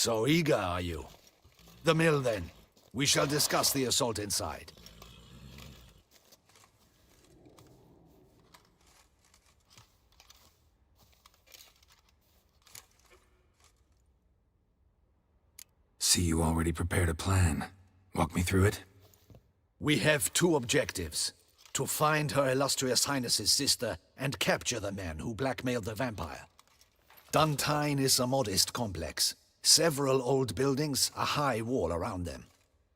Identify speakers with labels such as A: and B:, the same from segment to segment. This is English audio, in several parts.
A: So eager, are you? The mill, then. We shall discuss the assault inside.
B: See, you already prepared a plan. Walk me through it.
A: We have two objectives. To find Her Illustrious Highness's sister and capture the man who blackmailed the vampire. Duntine is a modest complex. Several old buildings, a high wall around them.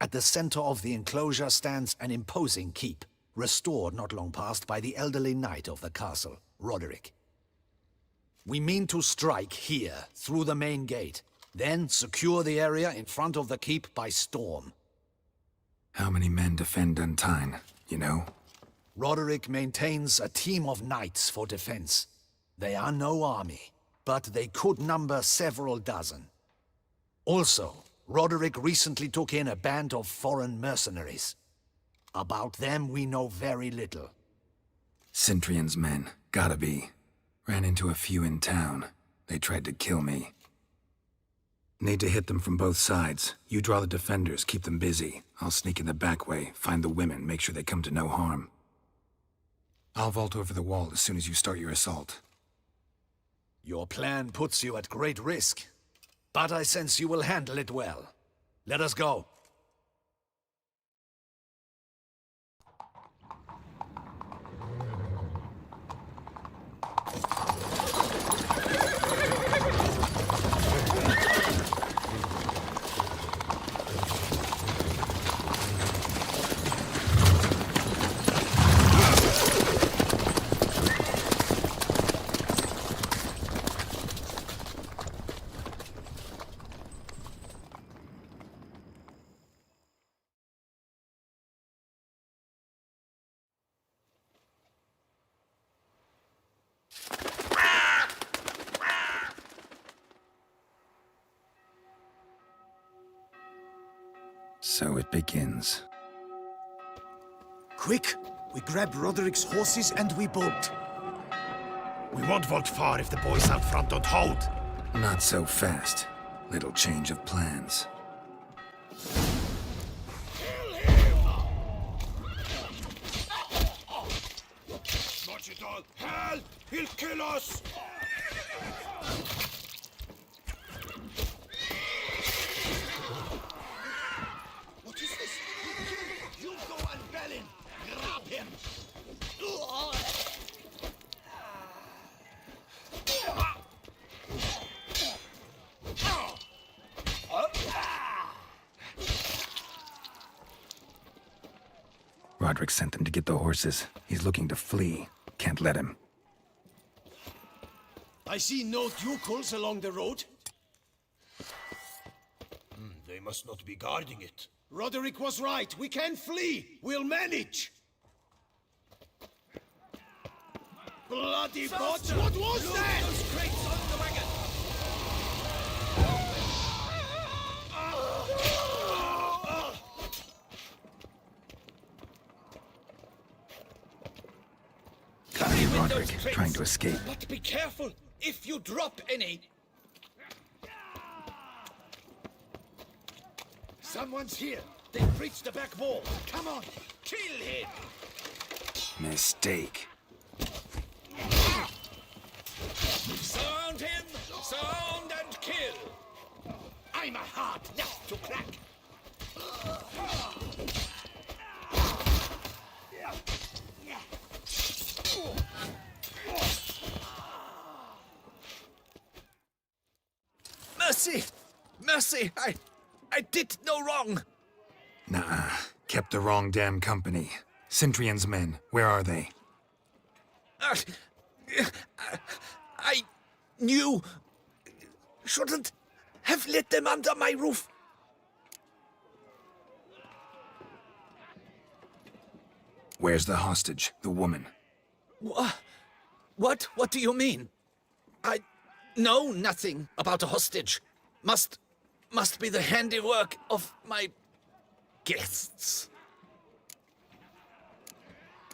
A: At the center of the enclosure stands an imposing keep, restored not long past by the elderly knight of the castle, Roderick. We mean to strike here, through the main gate, then secure the area in front of the keep by storm.
B: How many men defend Duntine, you know?
A: Roderick maintains a team of knights for defense. They are no army, but they could number several dozen. Also, Roderick recently took in a band of foreign mercenaries. About them we know very little.
B: Cintrian's men, gotta be. Ran into a few in town. They tried to kill me. Need to hit them from both sides. You draw the defenders, keep them busy. I'll sneak in the back way, find the women, make sure they come to no harm. I'll vault over the wall as soon as you start your assault.
A: Your plan puts you at great risk, but I sense you will handle it well. Let us go.
B: So it begins.
C: Quick! We grab Roderick's horses and we bolt.
D: We won't vault far if the boys out front don't hold.
B: Not so fast. Little change of plans.
D: Watch it all. Hell! He'll kill us!
C: What is this? You go and Balin! Grab him!
B: Roderick sent them to get the horses. He's looking to flee. Can't let him.
C: I see no ducals along the road.
D: They must not be guarding it.
C: Roderick was right. We can flee. We'll manage. Bloody bots! What was that? Those crates on the wagon.
B: Bloody Roderick, trying to escape.
C: But be careful if you drop any. Someone's here. They've breached the back wall. Come on, kill him.
B: Mistake.
C: Sound him, sound and kill. I'm a hard nut to crack.
A: Mercy! Mercy! I did no wrong!
B: Nah, kept the wrong damn company. Cintrian's men, where are they?
A: I knew... shouldn't have let them under my roof.
B: Where's the hostage, the woman?
A: What? What do you mean? I know nothing about a hostage. Must be the handiwork of my guests.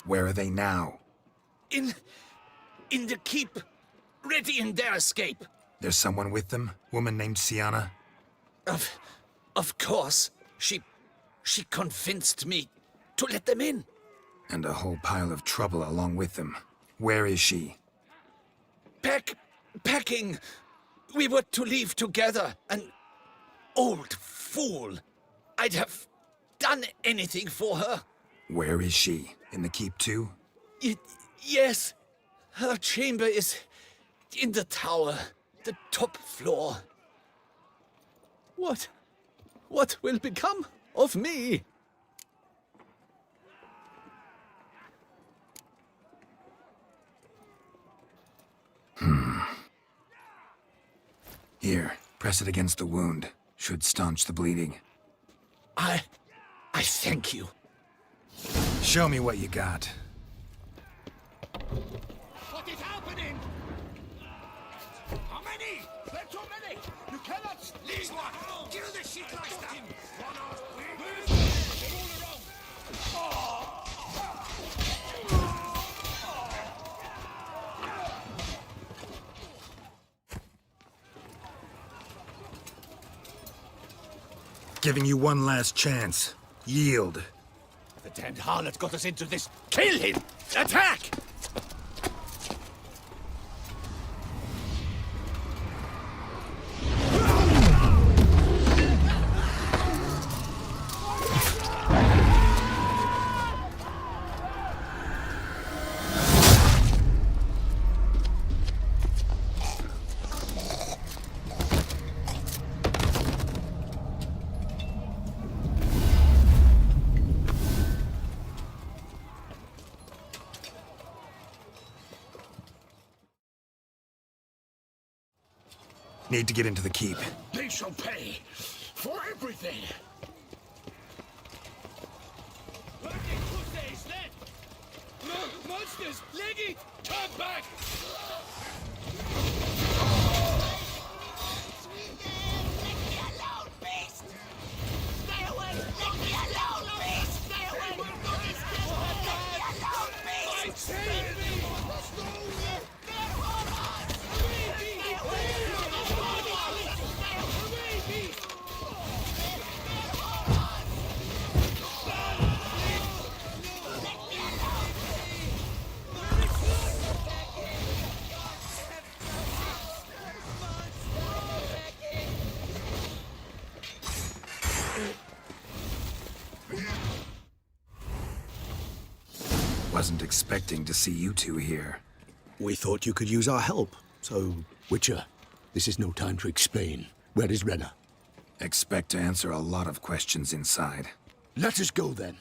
B: Where are they now?
A: In the keep, ready in their escape.
B: There's someone with them? Woman named Sienna?
A: Of course. She convinced me to let them in.
B: And a whole pile of trouble along with them. Where is she?
A: Packing. We were to leave together. An old fool. I'd have done anything for her.
B: Where is she? In the keep too?
A: Yes. Her chamber is in the tower. The top floor. What will become of me?
B: Here, press it against the wound. Should staunch the bleeding.
A: I thank you.
B: Show me what you got.
C: What is happening? How many? There are too many. You cannot leave one. Kill the shit like that.
B: Giving you one last chance. Yield.
A: The damned harlot got us into this. Kill him! Attack!
B: Need to get into the keep.
C: They shall pay for everything. Monsters! Leg it! Turn back! Let me alone, beast! Stay away! Let me alone, beast! Stay away! Let me alone, beast! Save me!
B: Wasn't expecting to see you two here.
E: We thought you could use our help. So, Witcher, this is no time to explain. Where is Renna?
B: Expect to answer a lot of questions inside.
E: Let us go then.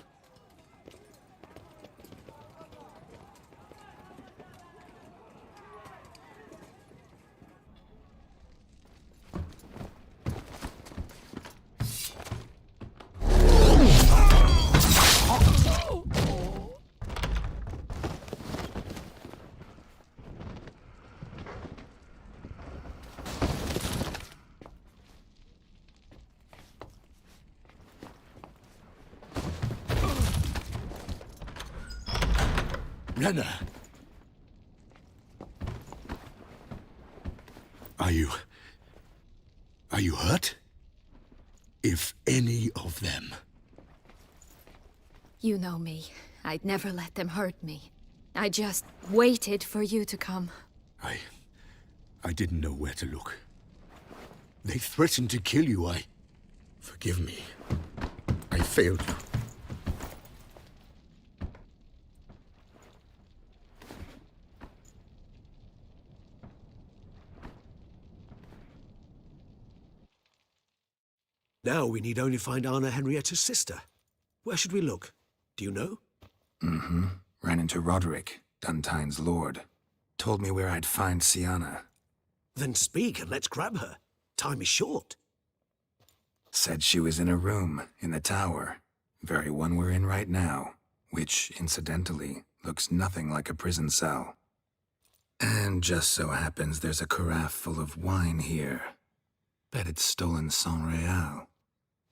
E: Renna! Are you hurt? If any of them.
F: You know me. I'd never let them hurt me. I just waited for you to come.
E: I didn't know where to look. They threatened to kill you. Forgive me. I failed you. Now we need only find Anna Henrietta's sister. Where should we look? Do you know?
B: Mm-hmm. Ran into Roderick, Duntine's lord. Told me where I'd find Sienna.
E: Then speak and let's grab her. Time is short.
B: Said she was in a room in the tower. Very one we're in right now. Which, incidentally, looks nothing like a prison cell. And just so happens there's a carafe full of wine here. Bet it's stolen San Real.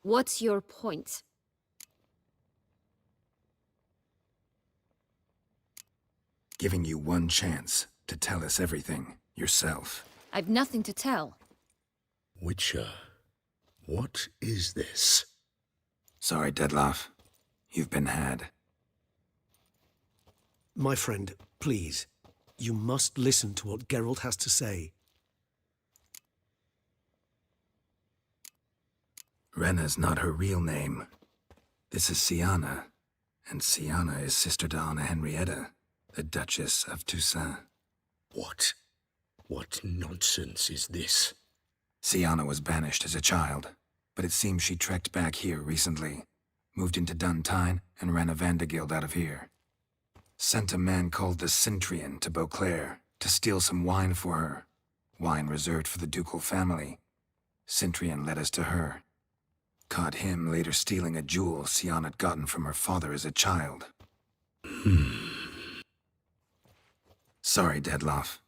F: What's your point?
B: Giving you one chance to tell us everything yourself.
F: I've nothing to tell.
E: Witcher, What is this?
B: Sorry, Dettlaff. You've been had.
G: My friend, please, you must listen to what Geralt has to say.
B: Renna's not her real name. This is Siana, and Siana is sister to Anna Henrietta, the Duchess of Toussaint.
E: What nonsense is this?
B: Siana was banished as a child, but it seems she trekked back here recently, moved into Duntine, and ran a Vandergild out of here. Sent a man called the Cintrian to Beauclair to steal some wine for her, wine reserved for the ducal family. Cintrian led us to her. Caught him later stealing a jewel Siana had gotten from her father as a child. Sorry, Dettlaff.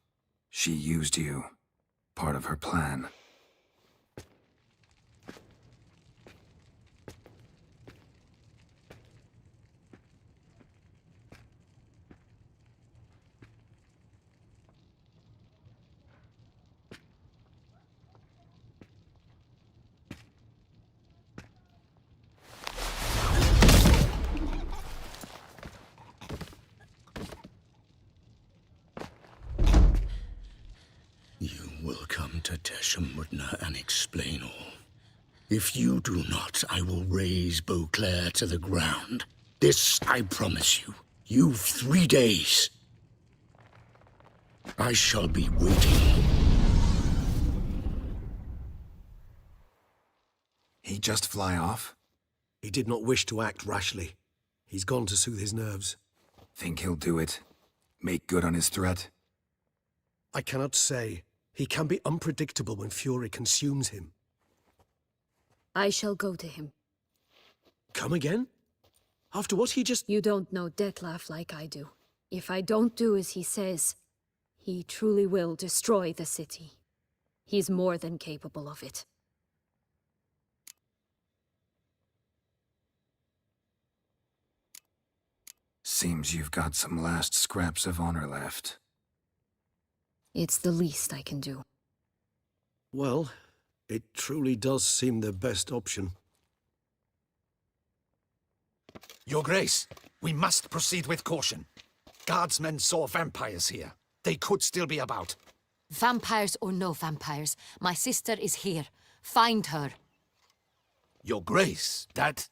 B: She used you. Part of her plan.
E: You will come to Teshumwardna and explain all. If you do not, I will raze Beauclair to the ground. This I promise you. You've 3 days. I shall be waiting.
B: He just fly off?
G: He did not wish to act rashly. He's gone to soothe his nerves.
B: Think he'll do it? Make good on his threat?
G: I cannot say. He can be unpredictable when fury consumes him.
F: I shall go to him.
G: Come again? After what he just...
F: You don't know Dettlaff like I do. If I don't do as he says, he truly will destroy the city. He's more than capable of it.
B: Seems you've got some last scraps of honor left.
F: It's the least I can do.
G: Well, it truly does seem the best option.
A: Your Grace, we must proceed with caution. Guardsmen saw vampires here. They could still be about.
H: Vampires or no vampires, my sister is here. Find her.
A: Your Grace, that...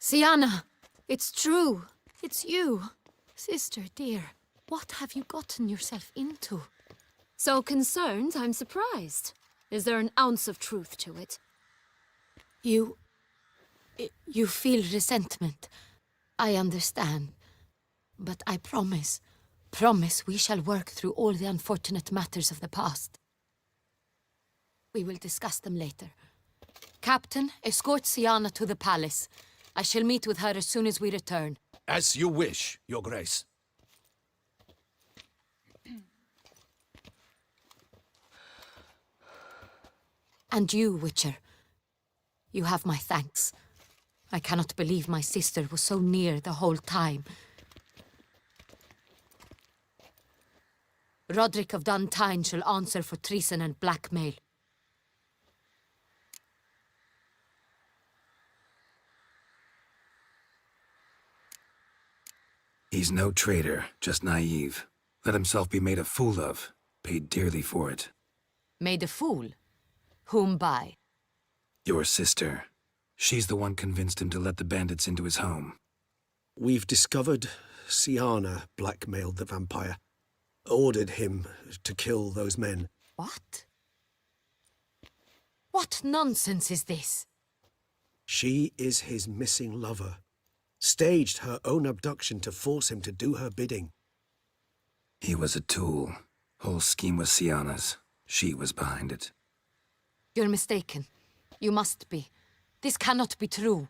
F: Siana! It's true! It's you! Sister, dear,
H: What have you gotten yourself into?
F: so concerned, I'm surprised. Is there an ounce of truth to it?
H: You feel resentment. I understand. But I promise we shall work through all the unfortunate matters of the past. We will discuss them later. Captain, escort Siana to the palace. I shall meet with her as soon as we return.
A: As you wish, Your Grace.
H: And you, Witcher, you have my thanks. I cannot believe my sister was so near the whole time. Roderick of Duntine shall answer for treason and blackmail.
B: He's no traitor, just naive. Let himself be made a fool of. Paid dearly for it.
H: Made a fool? Whom by?
B: Your sister. She's the one convinced him to let the bandits into his home.
G: We've discovered Siana blackmailed the vampire. Ordered him to kill those men.
H: What? What nonsense is this?
G: She is his missing lover. Staged her own abduction to force him to do her bidding.
B: He was a tool. Whole scheme was Siana's. She was behind it.
H: You're mistaken. You must be. This cannot be true.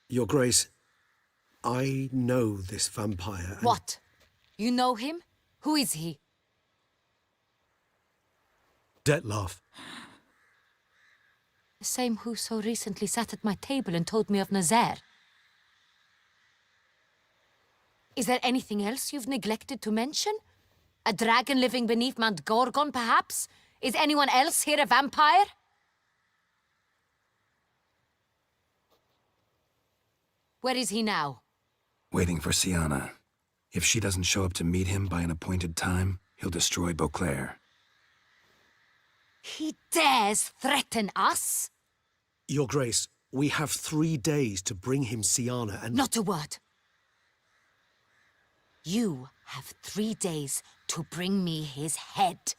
G: Your Grace, I know this vampire. and-
H: What? You know him? Who is he?
G: Dettlaff.
H: The same who so recently sat at my table and told me of Nazaire. Is there anything else you've neglected to mention? A dragon living beneath Mount Gorgon, perhaps? Is anyone else here a vampire? Where is he now?
B: Waiting for Siana. If she doesn't show up to meet him by an appointed time, he'll destroy Beauclair.
H: He dares threaten us?
G: Your Grace, we have 3 days to bring him Siana and...
H: Not a word. You have 3 days to bring me his head.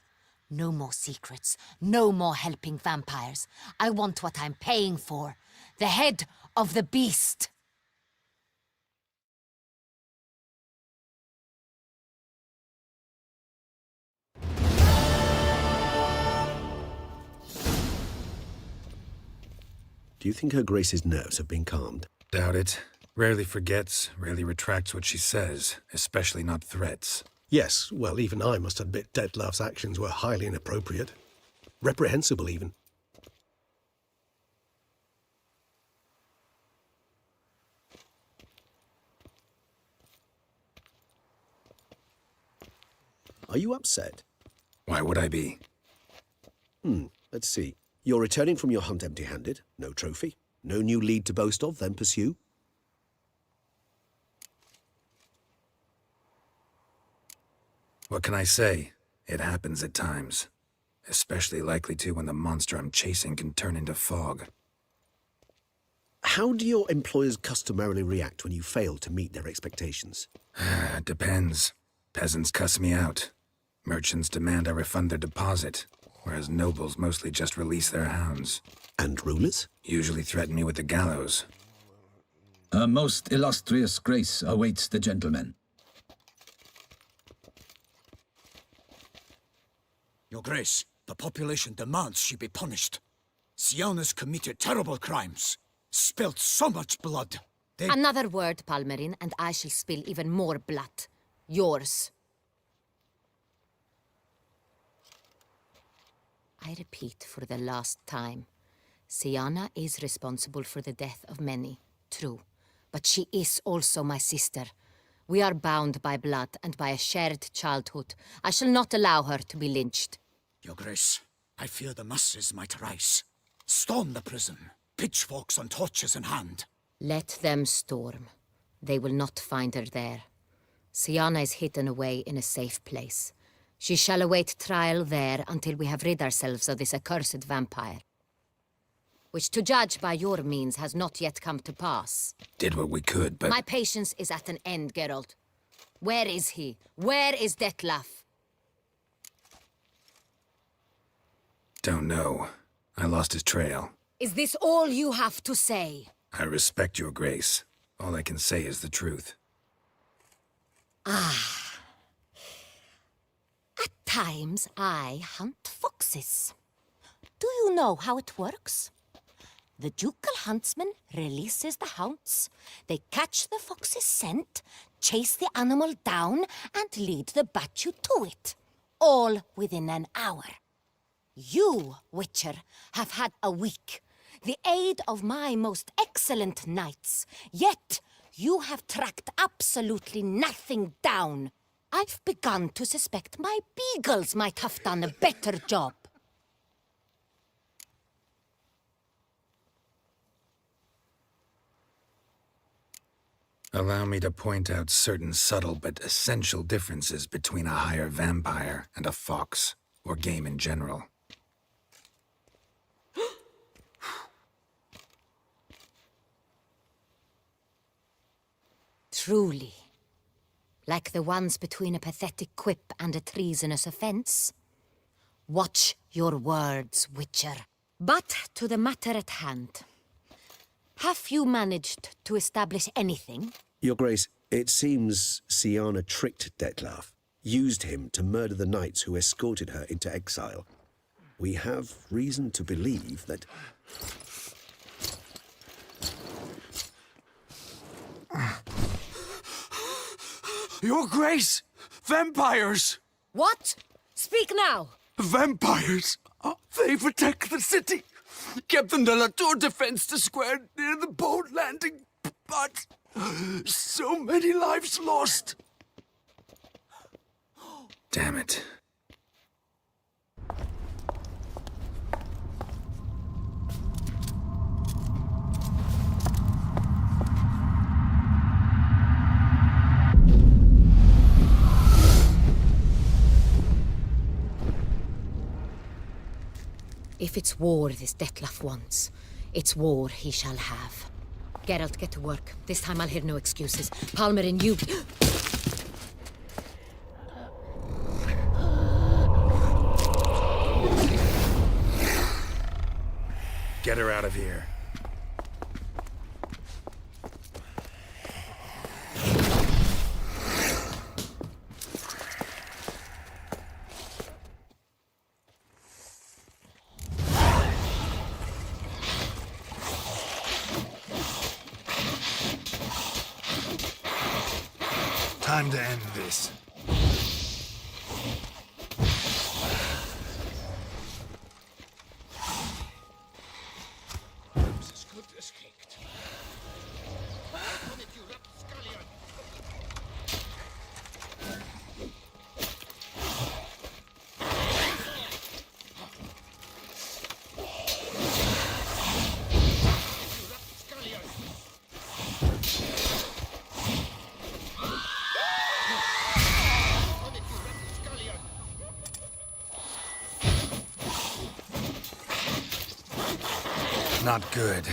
H: No more secrets, no more helping vampires. I want what I'm paying for. The head of the beast.
G: Do you think Her Grace's nerves have been calmed?
B: Doubt it. Rarely forgets, rarely retracts what she says, especially not threats.
G: Yes, well, even I must admit Detlef's actions were highly inappropriate. Reprehensible, even. Are you upset?
B: Why would I be?
G: Let's see. You're returning from your hunt empty-handed. No trophy. No new lead to boast of, then pursue.
B: What can I say? It happens at times. Especially likely to when the monster I'm chasing can turn into fog.
G: How do your employers customarily react when you fail to meet their expectations?
B: Depends. Peasants cuss me out. Merchants demand I refund their deposit, whereas nobles mostly just release their hounds.
G: And rulers?
B: Usually threaten me with the gallows.
I: A most illustrious grace awaits the gentleman.
E: Your Grace, the population demands she be punished. Siana's committed terrible crimes. Spilt so much blood.
H: Another word, Palmerin, and I shall spill even more blood. Yours. I repeat for the last time. Siana is responsible for the death of many, true. But she is also my sister. We are bound by blood and by a shared childhood. I shall not allow her to be lynched.
E: Your Grace, I fear the masses might rise. Storm the prison, pitchforks and torches in hand.
H: Let them storm. They will not find her there. Siana is hidden away in a safe place. She shall await trial there until we have rid ourselves of this accursed vampire. Which, to judge by your means, has not yet come to pass.
B: Did what we could, but...
H: My patience is at an end, Geralt. Where is he? Where is Detlef?
B: Don't know. I lost his trail.
H: Is this all you have to say?
B: I respect your grace. All I can say is the truth.
H: At times, I hunt foxes. Do you know how it works? The ducal huntsman releases the hounds. They catch the fox's scent, chase the animal down, and lead the battue to it. All within an hour. You, Witcher, have had a week. The aid of my most excellent knights. Yet, you have tracked absolutely nothing down. I've begun to suspect my beagles might have done a better job.
B: Allow me to point out certain subtle but essential differences between a higher vampire and a fox, or game in general.
H: Truly. Like the ones between a pathetic quip and a treasonous offense. Watch your words, Witcher. But to the matter at hand. Have you managed to establish anything?
G: Your Grace, it seems Siana tricked Detlef, used him to murder the knights who escorted her into exile. We have reason to believe that...
D: Your Grace! Vampires!
H: What? Speak now!
D: Vampires! They protect the city!
B: Captain de la Tour defends the square near the boat landing, but so many lives lost. Damn it.
H: If it's war this Detlef wants, it's war he shall have. Geralt, get to work. This time I'll hear no excuses. Palmer and you...
B: Get her out of here. Time to end this. Not good.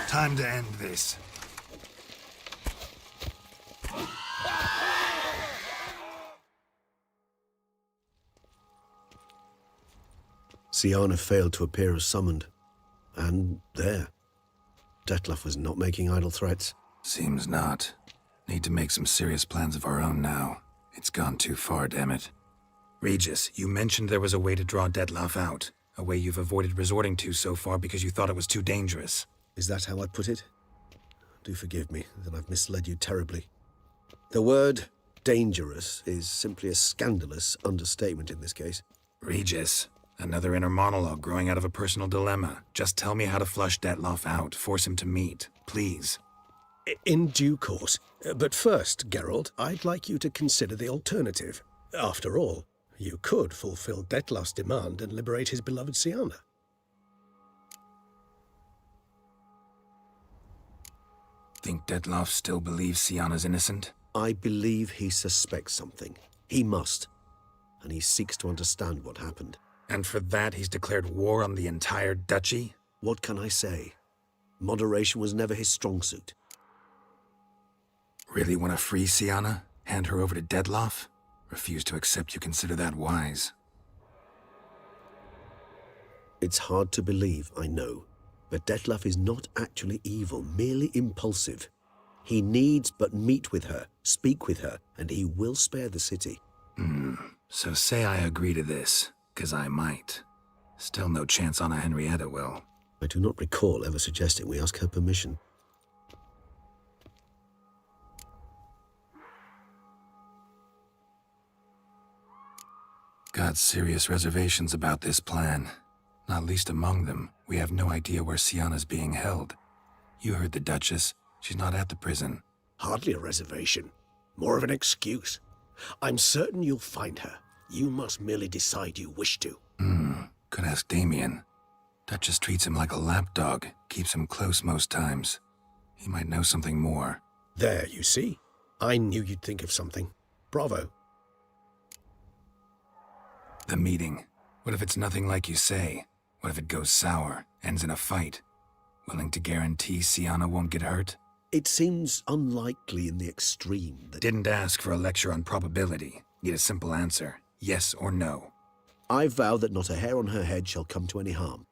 B: Time to end this.
G: Siana failed to appear as summoned. And there. Detlef was not making idle threats.
B: Seems not. Need to make some serious plans of our own now. It's gone too far, damn it. Regis, you mentioned there was a way to draw Detlef out. A way you've avoided resorting to so far because you thought it was too dangerous.
G: Is that how I put it? Do forgive me that I've misled you terribly. The word dangerous is simply a scandalous understatement in this case.
B: Regis, another inner monologue growing out of a personal dilemma. Just tell me how to flush Detlef out, force him to meet, please.
G: In due course. But first, Geralt, I'd like you to consider the alternative. After all, you could fulfill Detlef's demand and liberate his beloved Siana.
B: Think Detlef still believes Siana's innocent?
G: I believe he suspects something. He must. And he seeks to understand what happened.
B: And for that he's declared war on the entire duchy?
G: What can I say? Moderation was never his strong suit.
B: Really want to free Siana? Hand her over to Detlef? Refuse to accept you consider that wise.
G: It's hard to believe, I know. But Detlef is not actually evil, merely impulsive. He needs but meet with her, speak with her, and he will spare the city.
B: So say I agree to this, 'cause I might. Still no chance Anna Henrietta will.
G: I do not recall ever suggesting we ask her permission.
B: Got serious reservations about this plan. Not least among them, we have no idea where Siana's being held. You heard the Duchess. She's not at the prison.
G: Hardly a reservation. More of an excuse. I'm certain you'll find her. You must merely decide you wish to.
B: Could ask Damien. Duchess treats him like a lapdog, keeps him close most times. He might know something more.
G: There, you see? I knew you'd think of something. Bravo.
B: The meeting. What if it's nothing like you say? What if it goes sour, ends in a fight? Willing to guarantee Sienna won't get hurt?
G: It seems unlikely in the extreme that...
B: Didn't ask for a lecture on probability. Need a simple answer. Yes or no.
G: I vow that not a hair on her head shall come to any harm.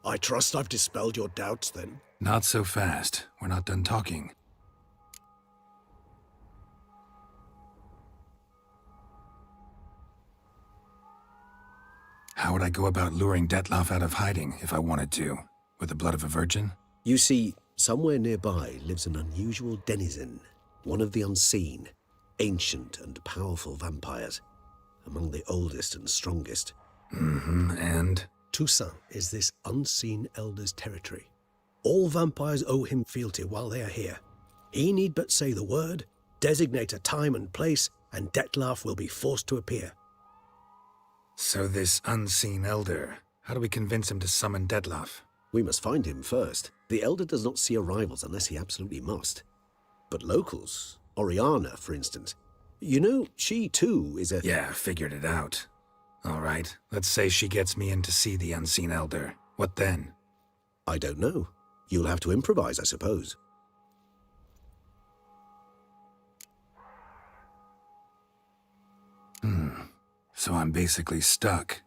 G: I trust I've dispelled your doubts, then.
B: Not so fast. We're not done talking. How would I go about luring Detloff out of hiding if I wanted to? With the blood of a virgin?
G: You see, somewhere nearby lives an unusual denizen, one of the unseen, ancient and powerful vampires, among the oldest and strongest.
B: And?
G: Toussaint is this unseen elder's territory. All vampires owe him fealty while they are here. He need but say the word, designate a time and place, and Detloff will be forced to appear.
B: So this unseen elder, how do we convince him to summon Detloff?
G: We must find him first. The elder does not see arrivals unless he absolutely must. But locals, Oriana, for instance, you know, she too is a...
B: Yeah, figured it out. All right, let's say she gets me in to see the unseen elder. What then?
G: I don't know. You'll have to improvise, I suppose.
B: So I'm basically stuck.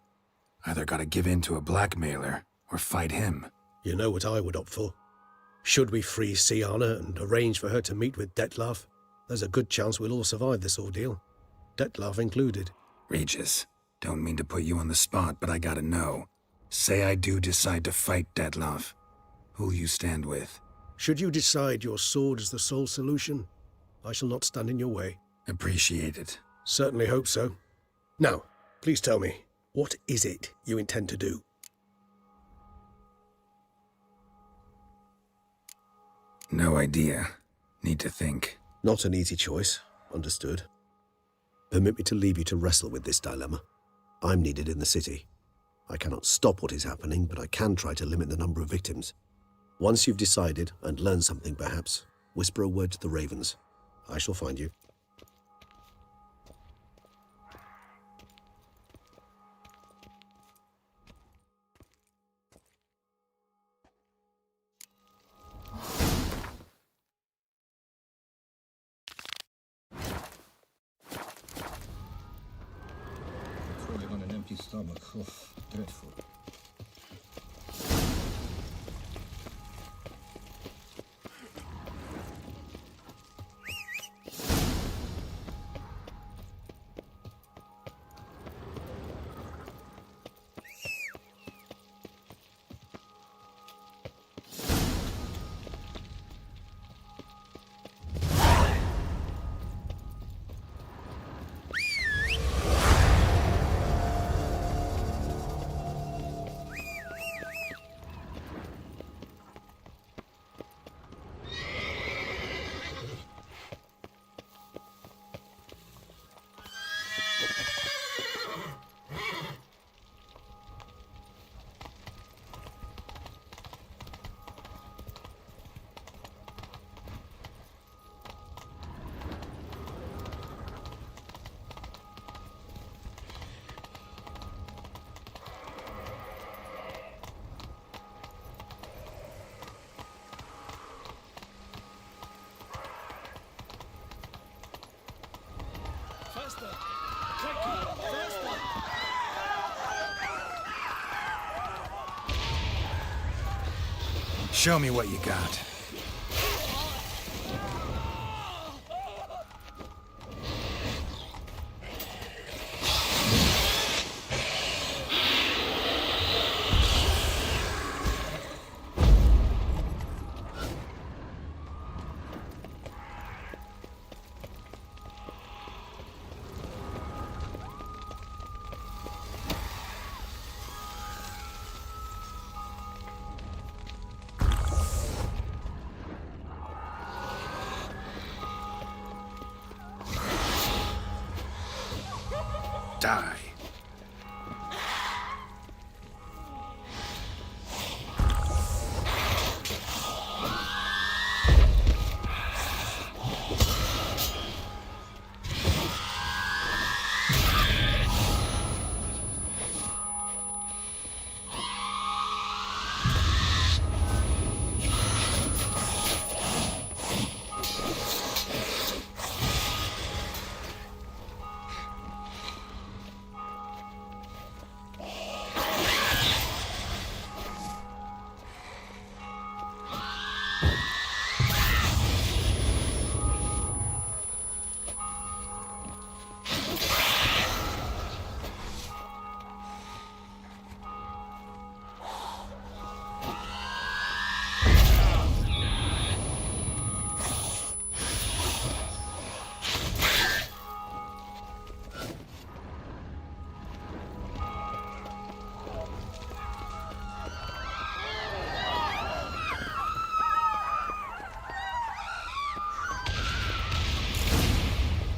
B: Either gotta give in to a blackmailer, or fight him.
G: You know what I would opt for. Should we free Sienna and arrange for her to meet with Detloff, there's a good chance we'll all survive this ordeal. Detloff included.
B: Regis, don't mean to put you on the spot, but I gotta know. Say I do decide to fight Detloff. Who'll you stand with?
G: Should you decide your sword is the sole solution, I shall not stand in your way.
B: Appreciate it.
G: Certainly hope so. Now, please tell me, what is it you intend to do?
B: No idea. Need to think.
G: Not an easy choice. Understood. Permit me to leave you to wrestle with this dilemma. I'm needed in the city. I cannot stop what is happening, but I can try to limit the number of victims. Once you've decided, and learned something perhaps, whisper a word to the ravens. I shall find you.
I: Crawling on an empty stomach. Oh, dreadful.
B: Show me what you got. Die.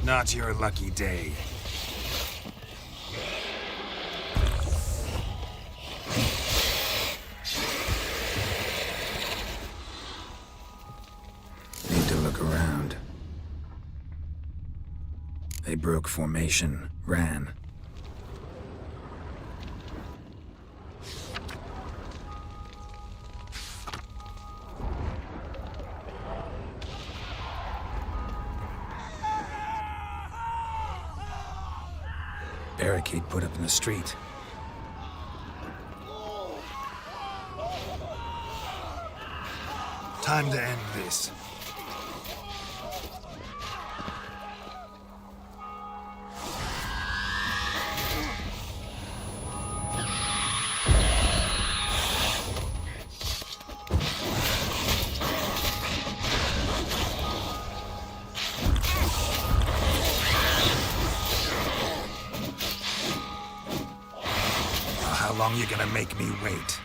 B: Not your lucky day. Need to look around. They broke formation, ran. Barricade put up in the street. Time to end this. How long you gonna make me wait?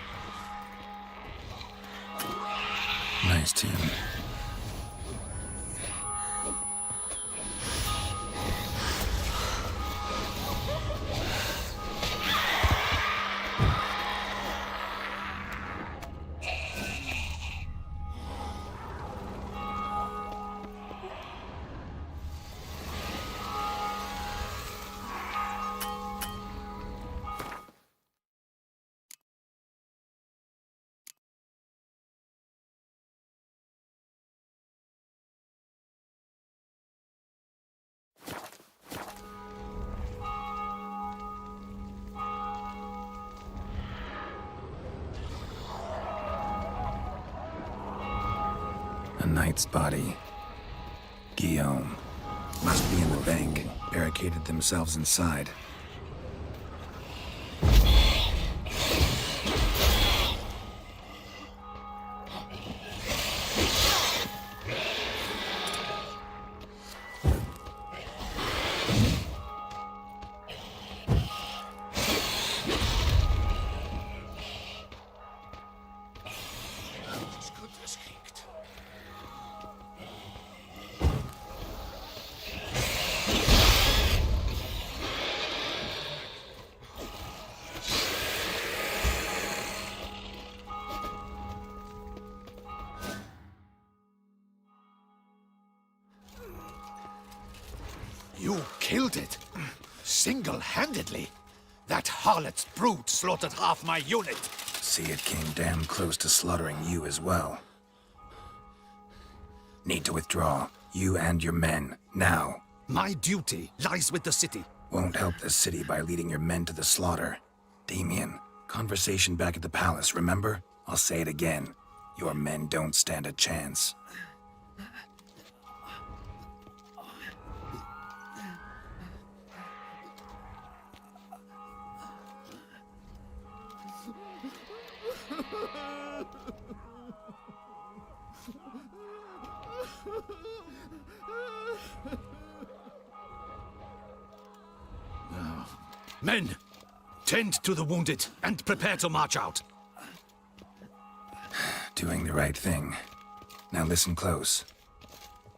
B: Nice tune. A knight's body. Guillaume. Must be in the bank. Barricaded themselves inside.
A: You killed it? Single-handedly? That harlot's brute slaughtered half my unit.
B: See, it came damn close to slaughtering you as well. Need to withdraw. You and your men. Now.
A: My duty lies with the city.
B: Won't help the city by leading your men to the slaughter. Damien, conversation back at the palace, remember? I'll say it again. Your men don't stand a chance.
A: Men, tend to the wounded and prepare to march out.
B: Doing the right thing. Now listen close.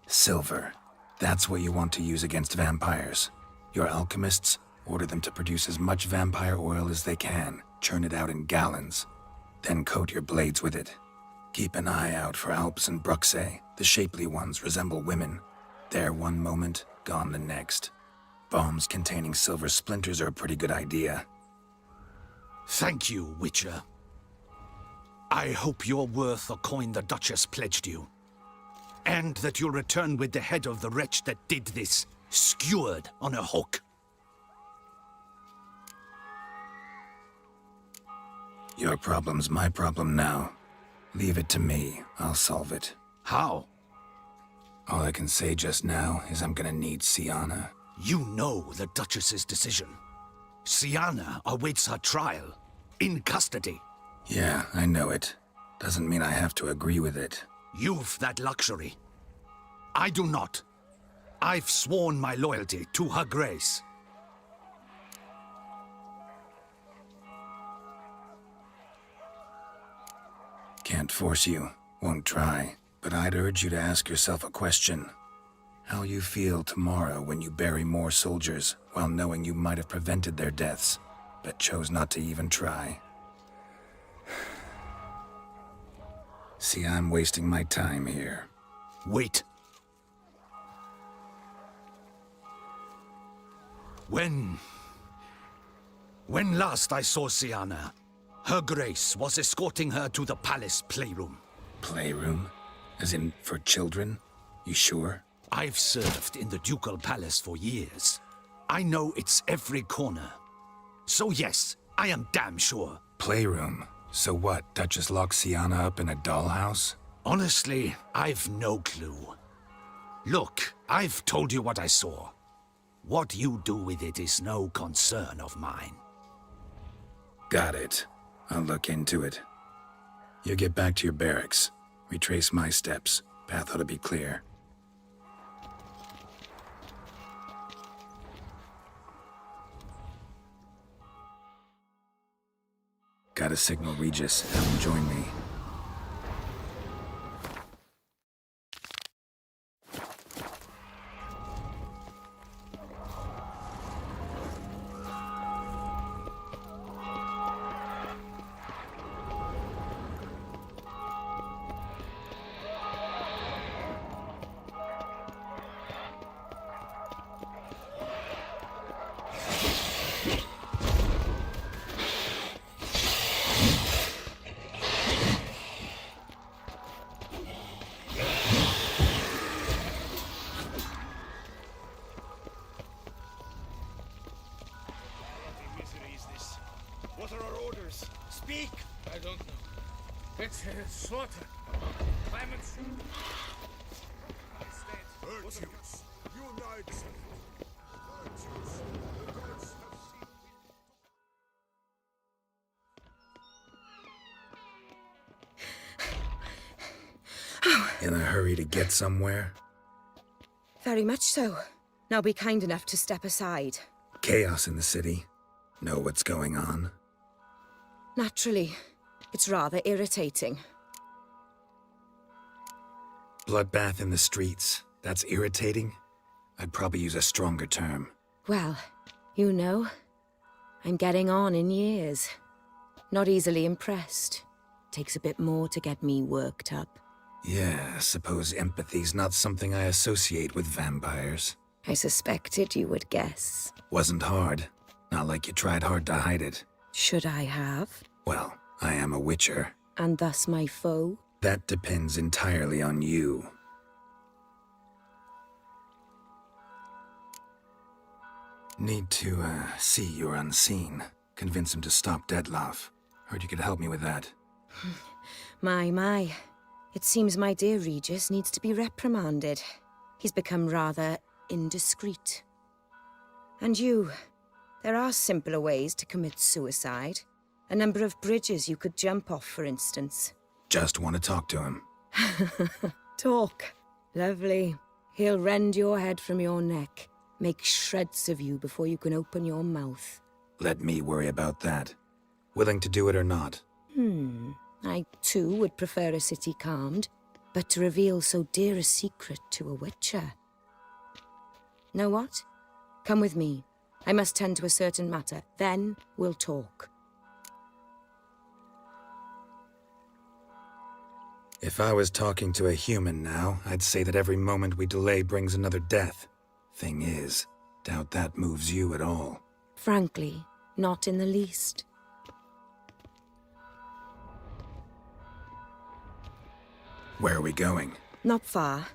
B: Silver. That's what you want to use against vampires. Your alchemists, Order them to produce as much vampire oil as they can. Churn it out in gallons. Then coat your blades with it. Keep an eye out for Alps and Bruxae. The shapely ones resemble women. There one moment, gone the next. Bombs containing silver splinters are a pretty good idea.
A: Thank you, Witcher. I hope you're worth the coin the Duchess pledged you. And that you'll return with the head of the wretch that did this, skewered on a hook.
B: Your problem's my problem now. Leave it to me. I'll solve it.
A: How?
B: All I can say just now is I'm gonna need Sienna.
A: You know the Duchess's decision. Sienna awaits her trial. In custody.
B: Yeah, I know it. Doesn't mean I have to agree with it.
A: You've that luxury. I do not. I've sworn my loyalty to her grace.
B: Can't force you. Won't try. But I'd urge you to ask yourself a question. How you feel tomorrow when you bury more soldiers while knowing you might have prevented their deaths, but chose not to even try. See, I'm wasting my time here.
A: Wait. When last I saw Sienna, her grace was escorting her to the palace playroom.
B: Playroom? As in, for children? You sure?
A: I've served in the ducal palace for years. I know its every corner. So yes, I am damn sure.
B: Playroom? So what, Duchess locked Sienna up in a dollhouse?
A: Honestly, I've no clue. Look, I've told you what I saw. What you do with it is no concern of mine.
B: Got it. I'll look into it. You get back to your barracks. Retrace my steps. Path ought to be clear. Gotta signal Regis. Have him join me.
D: What are our orders? Speak!
J: I don't know. It's slaughter. Clemens.
D: Virtues! Unite! Virtues! The gods have seen
B: In a hurry to get somewhere?
K: Very much so. Now be kind enough to step aside.
B: Chaos in the city. Know what's going on?
K: Naturally. It's rather irritating.
B: Bloodbath in the streets. That's irritating? I'd probably use a stronger term.
K: Well, you know, I'm getting on in years. Not easily impressed. Takes a bit more to get me worked up.
B: Yeah, suppose empathy's not something I associate with vampires.
K: I suspected you would guess.
B: Wasn't hard. Not like you tried hard to hide it.
K: Should I have?
B: Well, I am a witcher.
K: And thus my foe?
B: That depends entirely on you. Need to, see you're unseen. Convince him to stop Dettlaff. Heard you could help me with that.
K: My. It seems my dear Regis needs to be reprimanded. He's become rather indiscreet. And you, there are simpler ways to commit suicide. A number of bridges you could jump off, for instance.
B: Just want to talk to him.
K: Talk. Lovely. He'll rend your head from your neck. Make shreds of you before you can open your mouth.
B: Let me worry about that. Willing to do it or not?
K: I, too, would prefer a city calmed, but to reveal so dear a secret to a witcher. Know what? Come with me. I must tend to a certain matter. Then we'll talk.
B: If I was talking to a human now, I'd say that every moment we delay brings another death. Thing is, doubt that moves you at all.
K: Frankly, not in the least.
B: Where are we going?
K: Not far.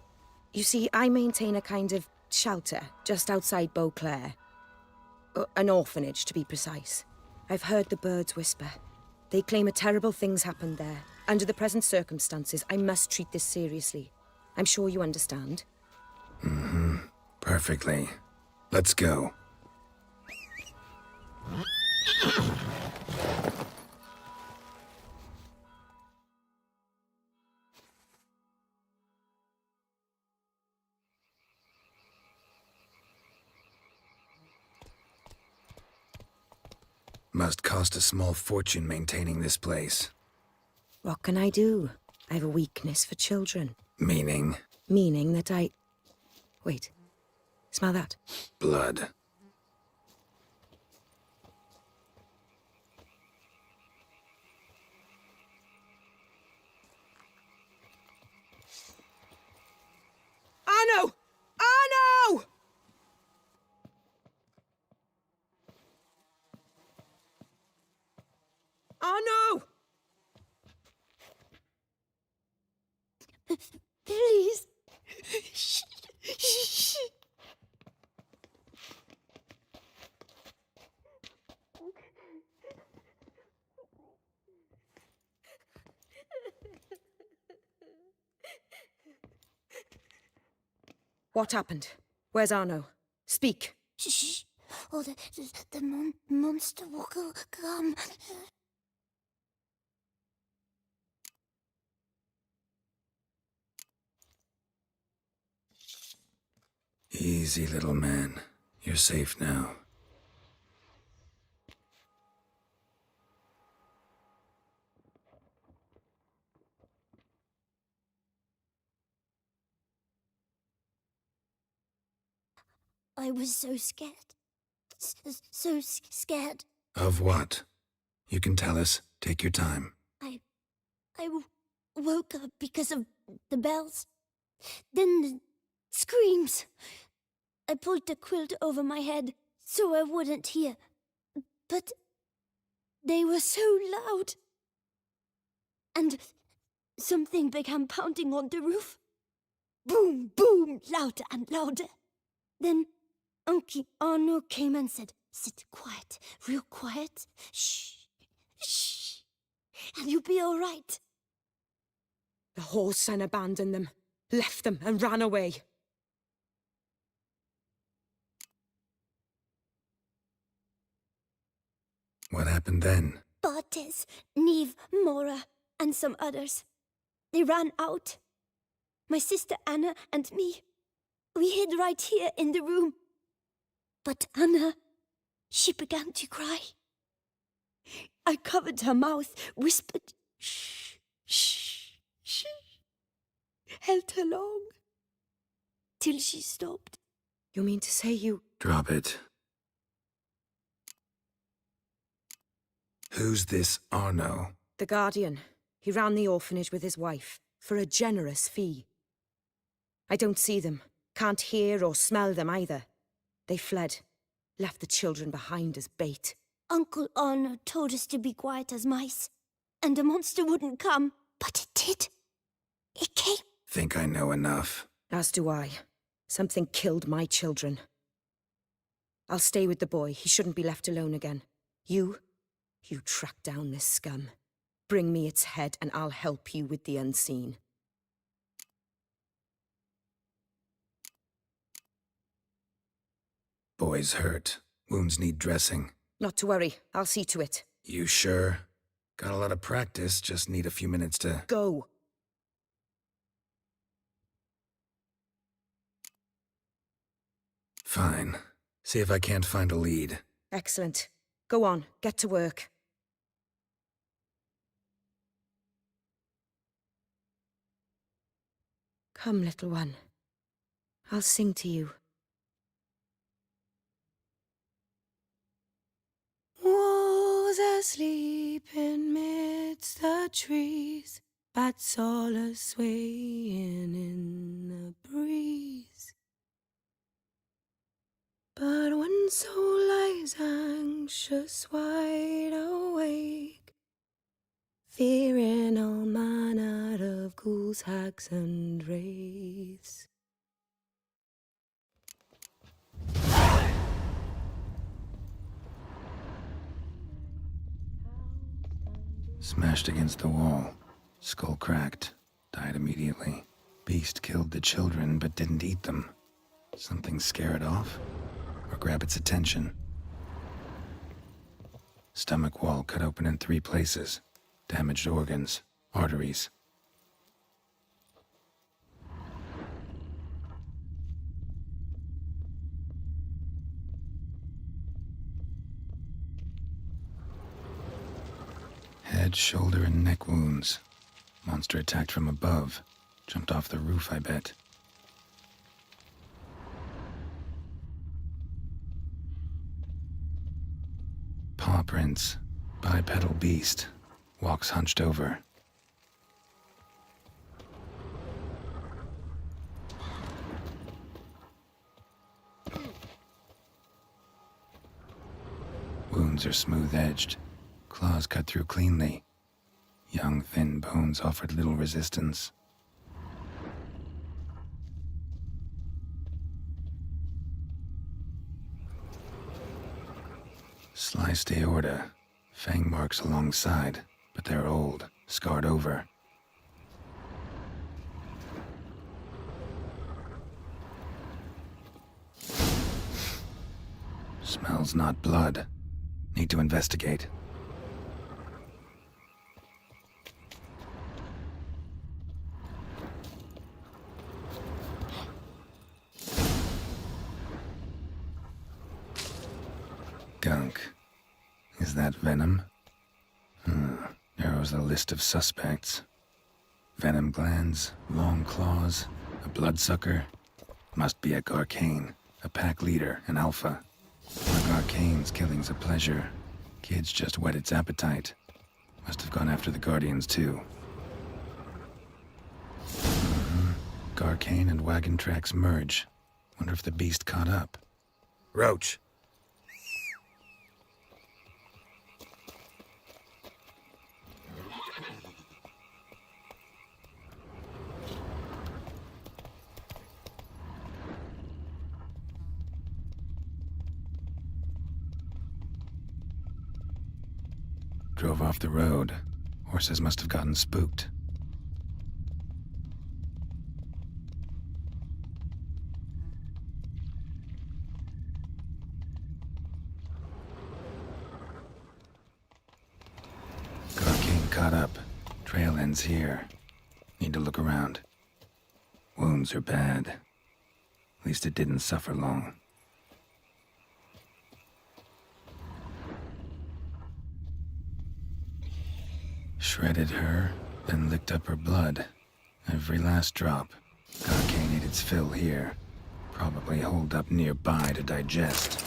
K: You see, I maintain a kind of shelter just outside Beauclair. An orphanage, to be precise. I've heard the birds whisper. They claim a terrible thing's happened there. Under the present circumstances, I must treat this seriously. I'm sure you understand.
B: Mm-hmm. Perfectly. Let's go. Must cost a small fortune maintaining this place.
K: What can I do? I have a weakness for children.
B: Meaning?
K: Meaning that I... Wait. Smell that?
B: Blood.
K: Arno! Arno! Arno!
H: Please. Shh. Shh.
K: What happened? Where's Arno? Speak.
H: Shh. Oh, the monster will come.
B: Easy, little man. You're safe now.
H: I was so scared. So scared.
B: Of what? You can tell us. Take your time.
H: I woke up because of the bells. Then the screams. I pulled the quilt over my head so I wouldn't hear. But they were so loud. And something began pounding on the roof. Boom, boom, louder and louder. Then Uncle Arno came and said, "Sit quiet, real quiet. Shh, shh, and you'll be all right."
K: The whoreson abandoned them, left them and ran away.
B: What happened then?
H: Bartes, Neve, Mora, and some others. They ran out. My sister Anna and me. We hid right here in the room. But Anna, she began to cry. I covered her mouth, whispered, "Shh, shh, shh." Held her long. Till she stopped.
K: You mean to say you...
B: Drop it. Who's this Arno?
K: The guardian. He ran the orphanage with his wife, for a generous fee. I don't see them, can't hear or smell them either. They fled, left the children behind as bait.
H: Uncle Arno told us to be quiet as mice, and the monster wouldn't come, but it did. It came.
B: Think I know enough.
K: As do I. Something killed my children. I'll stay with the boy. He shouldn't be left alone again. You track down this scum. Bring me its head and I'll help you with the unseen.
B: Boy's hurt. Wounds need dressing.
K: Not to worry. I'll see to it.
B: You sure? Got a lot of practice, just need a few minutes to...
K: Go.
B: Fine. See if I can't find a lead.
K: Excellent. Go on, get to work. Come, little one. I'll sing to you. asleep in midst the trees, bats all a swaying in the breeze. But one soul lies anxious, wide awake, fearing all manner of ghouls, hags, and wraiths.
B: Smashed against the wall. Skull cracked. Died immediately. Beast killed the children but didn't eat them. Something scare it off? Or grab its attention? Stomach wall cut open in 3 places. Damaged organs. Arteries. Head, shoulder, and neck wounds. Monster attacked from above. Jumped off the roof, I bet. Paw prints. Bipedal beast. Walks hunched over. Wounds are smooth-edged. Claws cut through cleanly. Young, thin bones offered little resistance. Sliced aorta. Fang marks alongside, but they're old, scarred over. Smells not blood. Need to investigate. Gunk. Is that venom? Narrows the list of suspects. Venom glands, long claws, a bloodsucker. Must be a Garcane, a pack leader, an alpha. A Garcane's killing's a pleasure. Kids just whet its appetite. Must have gone after the Guardians too. Garcane and wagon tracks merge. Wonder if the beast caught up.
D: Roach.
B: Drove off the road. Horses must have gotten spooked. Garcane caught up. Trail ends here. Need to look around. Wounds are bad. At least it didn't suffer long. Shredded her, then licked up her blood. Every last drop. Garcane ate its fill here. Probably holed up nearby to digest.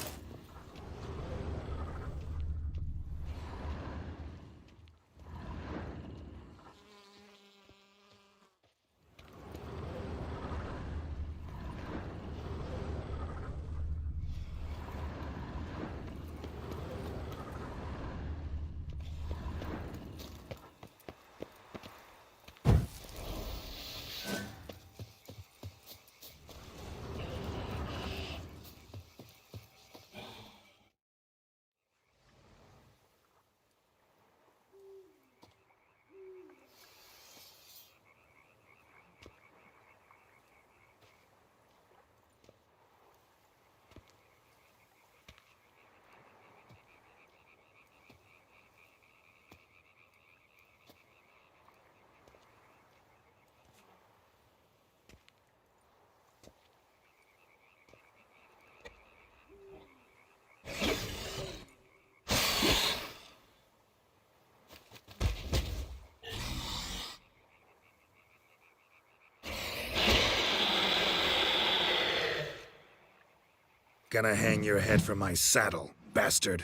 D: Gonna hang your head from my saddle, bastard.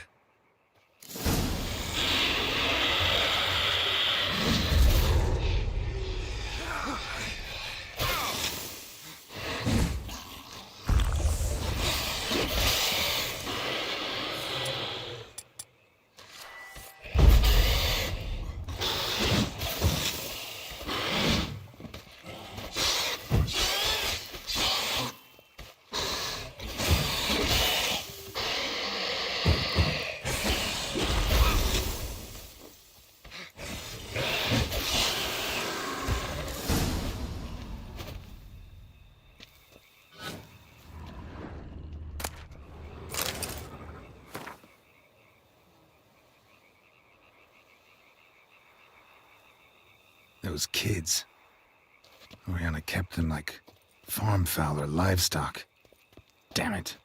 B: Those kids. Oriana kept them like farm fowl or livestock. Damn it.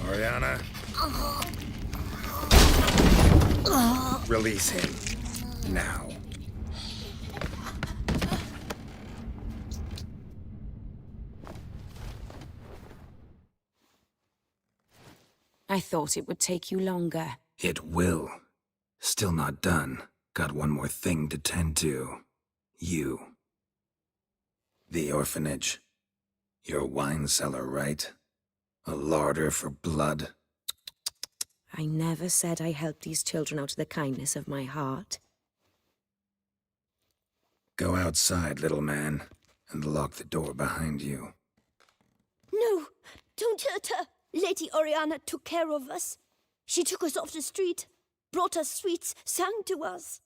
B: Oriana. Release him. Now.
K: I thought it would take you longer.
B: It will. Still not done. Got one more thing to tend to. You. The orphanage. Your wine cellar, right? A larder for blood.
K: I never said I helped these children out of the kindness of my heart.
B: Go outside, little man, and lock the door behind you.
L: No, don't hurt her. Lady Oriana took care of us. She took us off the street, brought us sweets, sang to us.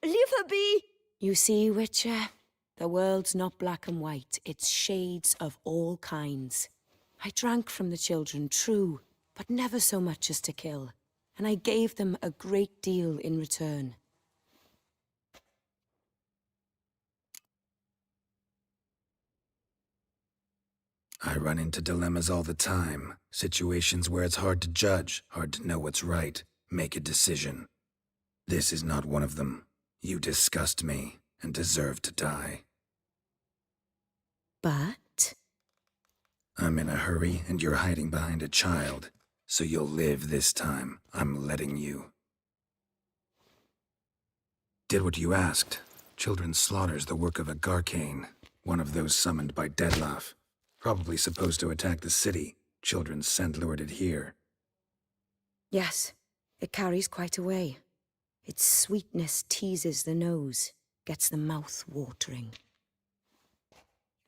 L: Leave her be.
K: You see, Witcher, the world's not black and white. It's shades of all kinds. I drank from the children, true, but never so much as to kill. And I gave them a great deal in return.
B: I run into dilemmas all the time. Situations where it's hard to judge, hard to know what's right, make a decision. This is not one of them. You disgust me and deserve to die.
K: But?
B: I'm in a hurry and you're hiding behind a child. So you'll live this time. I'm letting you. Did what you asked. Children's slaughter's the work of a Garcane, one of those summoned by Dettlaff. Probably supposed to attack the city. Children sent lured it here.
K: Yes, it carries quite a way. Its sweetness teases the nose, gets the mouth watering.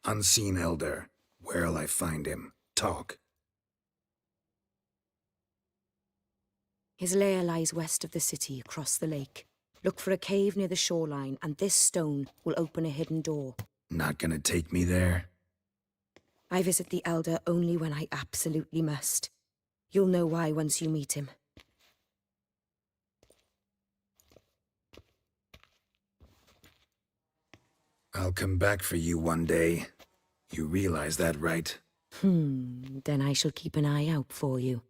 B: Unseen elder. Where'll I find him? Talk.
K: His lair lies west of the city, across the lake. Look for a cave near the shoreline, and this stone will open a hidden door.
B: Not gonna take me there?
K: I visit the Elder only when I absolutely must. You'll know why once you meet him.
B: I'll come back for you one day. You realize that, right?
K: Then I shall keep an eye out for you.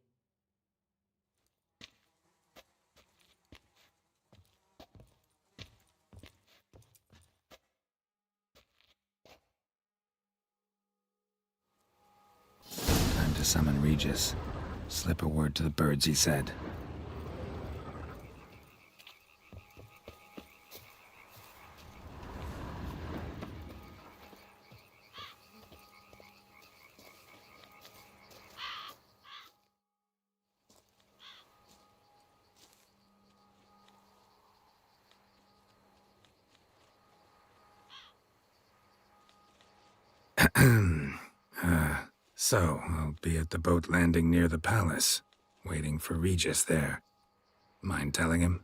B: Time to summon Regis. Slip a word to the birds, he said. So, I'll be at the boat landing near the palace, waiting for Regis there. Mind telling him?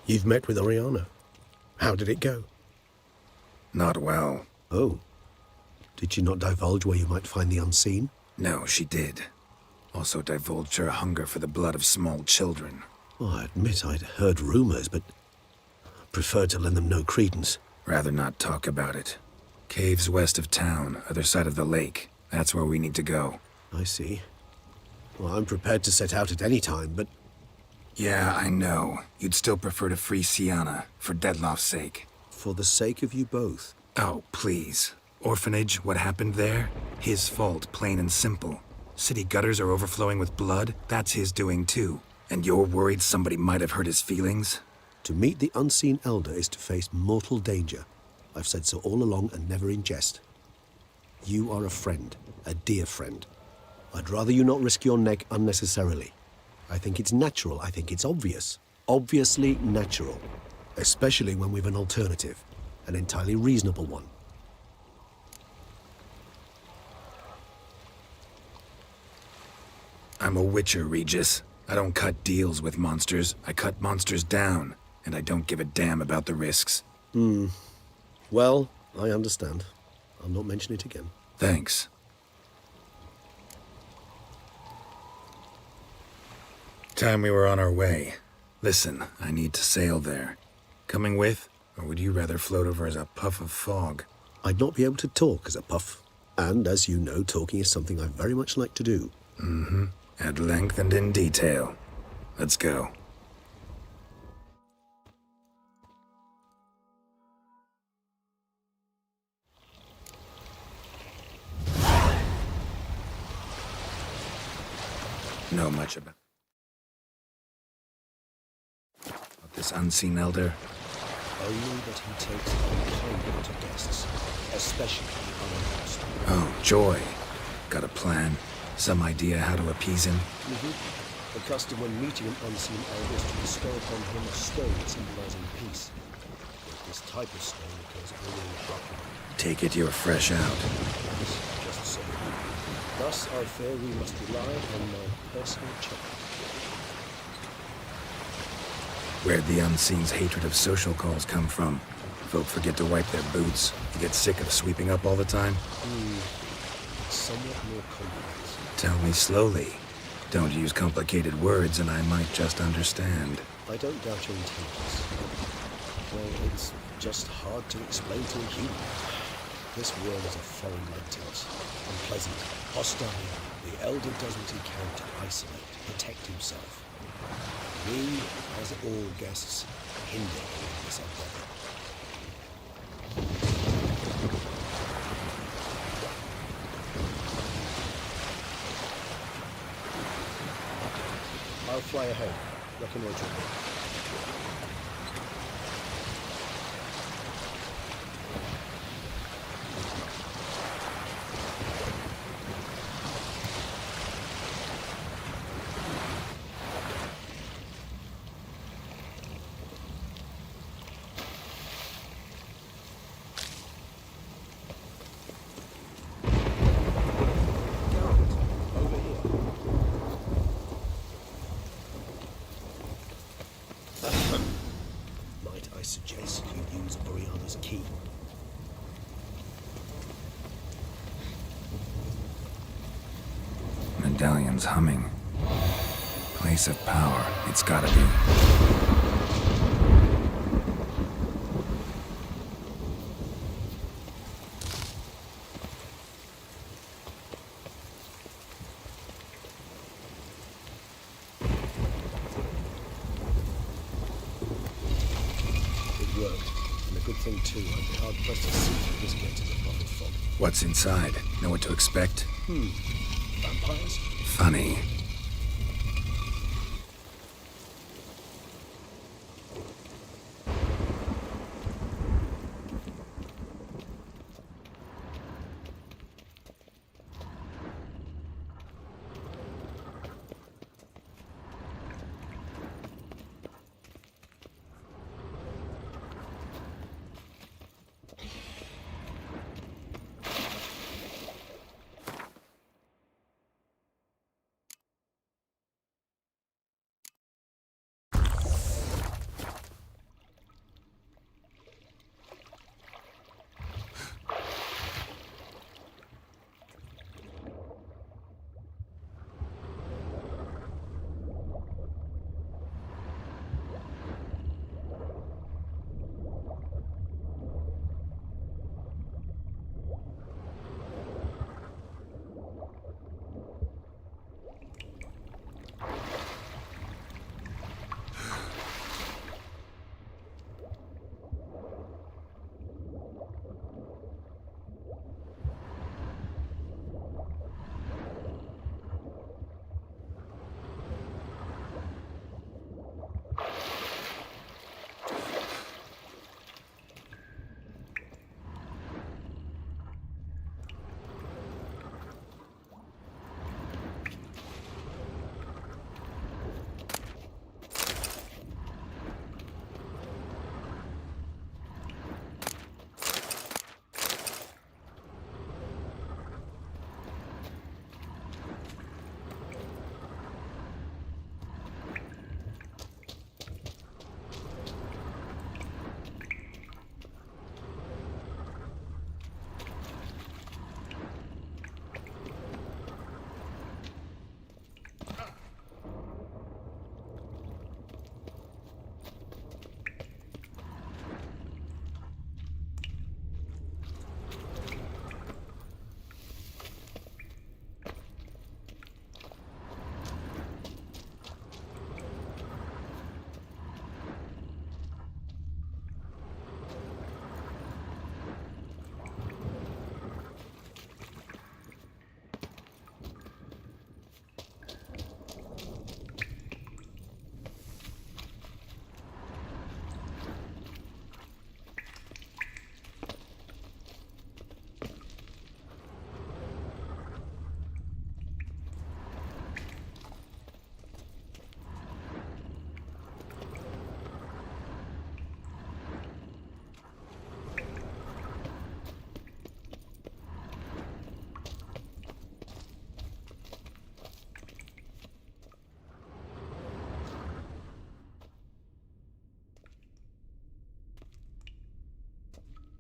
G: You've met with Oriana. How did it go?
B: Not well.
G: Oh. Did she not divulge where you might find the unseen?
B: No, she did. Also divulged her hunger for the blood of small children.
G: Well, I admit I'd heard rumors, but preferred to lend them no credence.
B: Rather not talk about it. Caves west of town, other side of the lake. That's where we need to go.
G: I see. Well, I'm prepared to set out at any time, but...
B: Yeah, I know. You'd still prefer to free Sienna, for Deadloff's sake.
G: For the sake of you both.
B: Oh, please. Orphanage, what happened there? His fault, plain and simple. City gutters are overflowing with blood. That's his doing too. And you're worried somebody might have hurt his feelings?
G: To meet the unseen elder is to face mortal danger. I've said so all along and never in jest. You are a friend, a dear friend. I'd rather you not risk your neck unnecessarily. I think it's natural, I think it's obvious. Obviously natural. Especially when we've an alternative. An entirely reasonable one.
B: I'm a witcher, Regis. I don't cut deals with monsters. I cut monsters down. And I don't give a damn about the risks.
G: Well, I understand. I'll not mention it again.
B: Thanks. Time we were on our way. Listen, I need to sail there. Coming with? Or would you rather float over as a puff of fog?
G: I'd not be able to talk as a puff. And as you know, talking is something I very much like to do.
B: Mm-hmm. At length and in detail. Let's go. Know much about this unseen elder?
G: Only that he takes unkindly to guests, especially unannounced.
B: Oh, joy. Got a plan? Some idea how to appease him?
G: The custom when meeting an unseen elder is to bestow upon him a stone symbolizing peace. This type of stone occurs only in the heartland.
B: Take it you're fresh out.
G: Just so. Thus, I fear we must rely on my personal check.
B: Where'd the unseen's hatred of social calls come from? Folk forget to wipe their boots. You get sick of sweeping up all the time?
G: It's somewhat more complex.
B: Tell me slowly. Don't use complicated words and I might just understand.
G: I don't doubt your intelligence. Well, it's just hard to explain to a human. This world is a foreign land to us. Unpleasant, hostile. The elder does what he can to isolate, protect himself. We, as all guests, hinder this endeavor. I'll fly ahead. Reconnoiter. I suggest you use Oriana's key.
B: Medallion's humming. Place of power. It's gotta be.
G: Thing too, I'd be hard pressed to see through this gate in the prophet fog.
B: What's inside? Know what to expect?
G: Vampires?
B: Funny.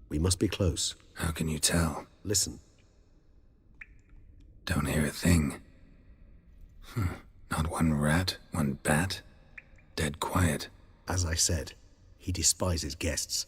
G: We must be close.
B: How can you tell?
G: Listen.
B: Don't hear a thing. Not one rat, one bat. Dead quiet.
G: As I said, he despises guests.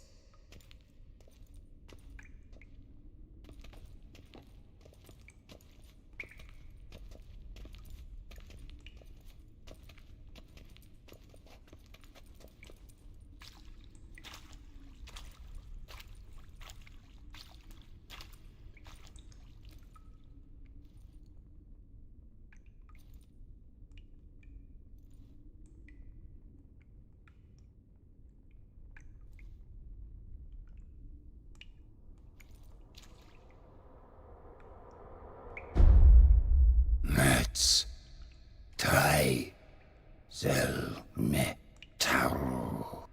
E: Let's try metal.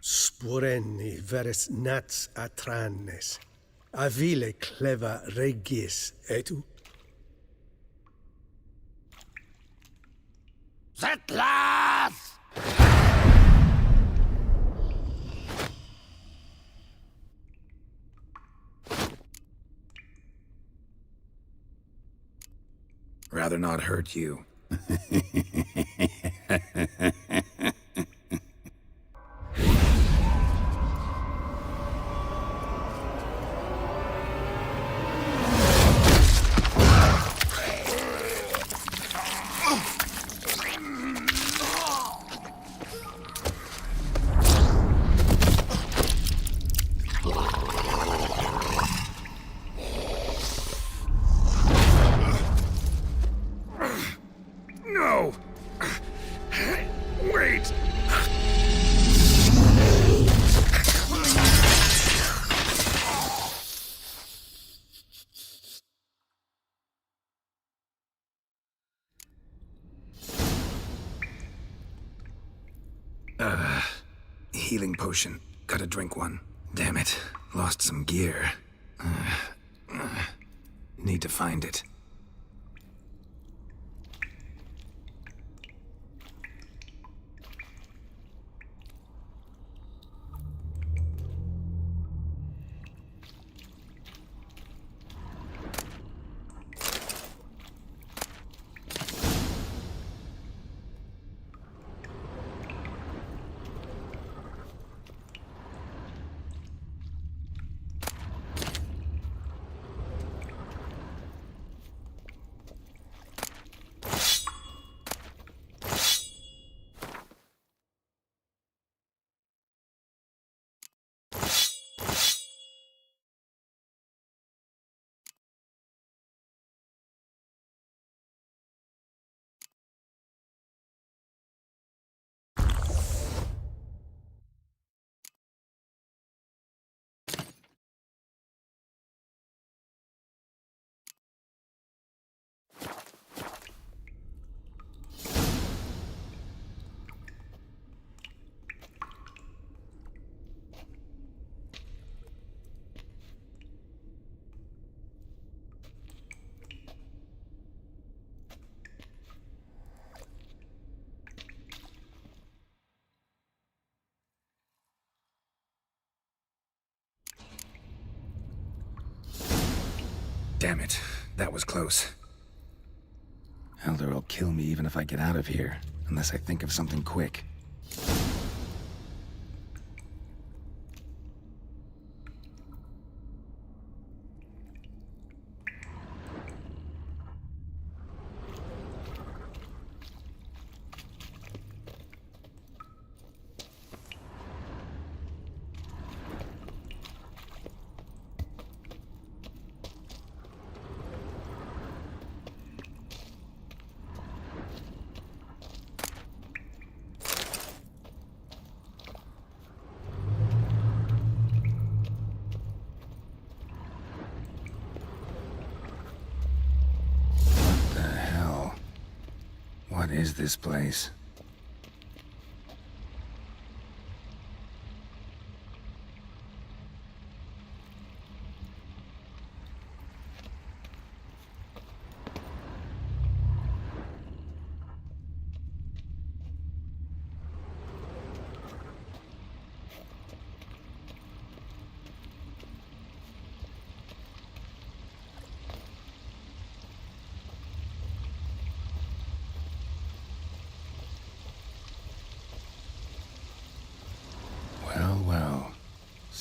D: Sporenni veres nats atrannes. Avile cleva regis etu.
E: Settlers!
B: Rather not hurt you.
D: No! Wait!
B: Healing potion. Gotta drink one. Damn it. Lost some gear. Need to find it. Damn it. That was close. Elder will kill me even if I get out of here, unless I think of something quick. What is this place?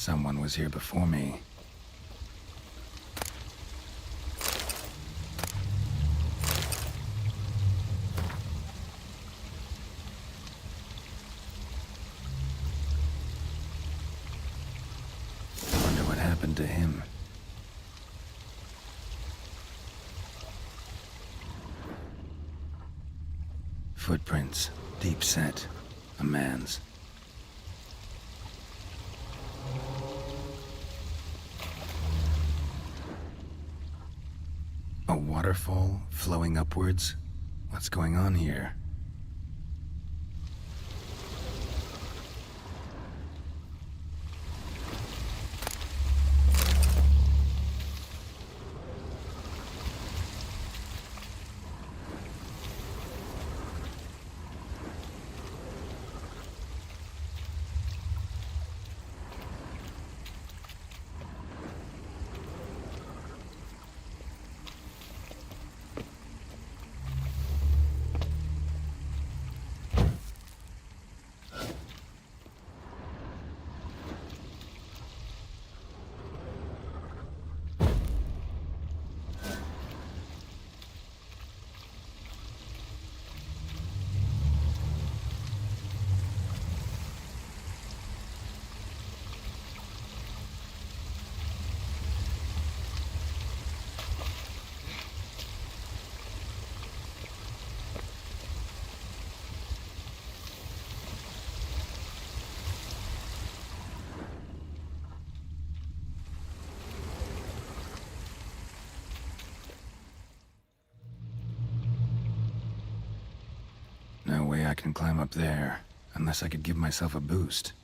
B: Someone was here before me. Wonder what happened to him. Footprints, deep set, a man's. A waterfall flowing upwards? What's going on here? No way I can climb up there, unless I could give myself a boost.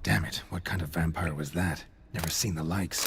B: Damn it, what kind of vampire was that? Never seen the likes.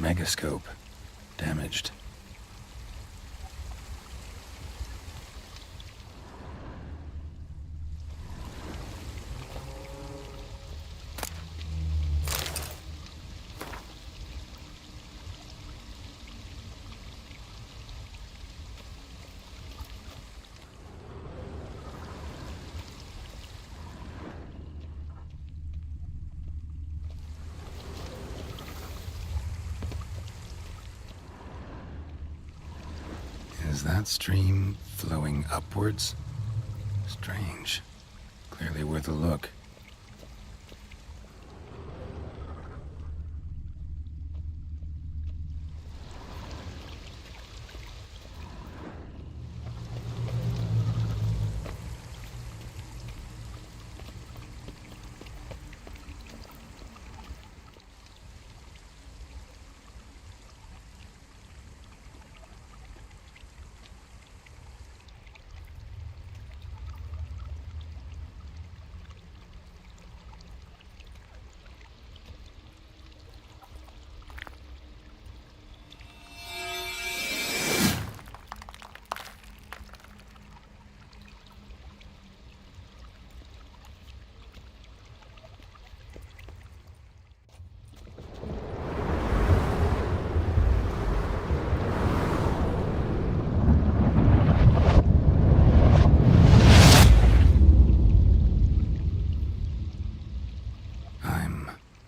B: Megascope. Damaged. Is that stream flowing upwards? Strange. Clearly worth a look.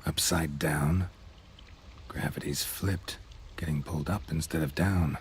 B: Upside down. Gravity's flipped, getting pulled up instead of down.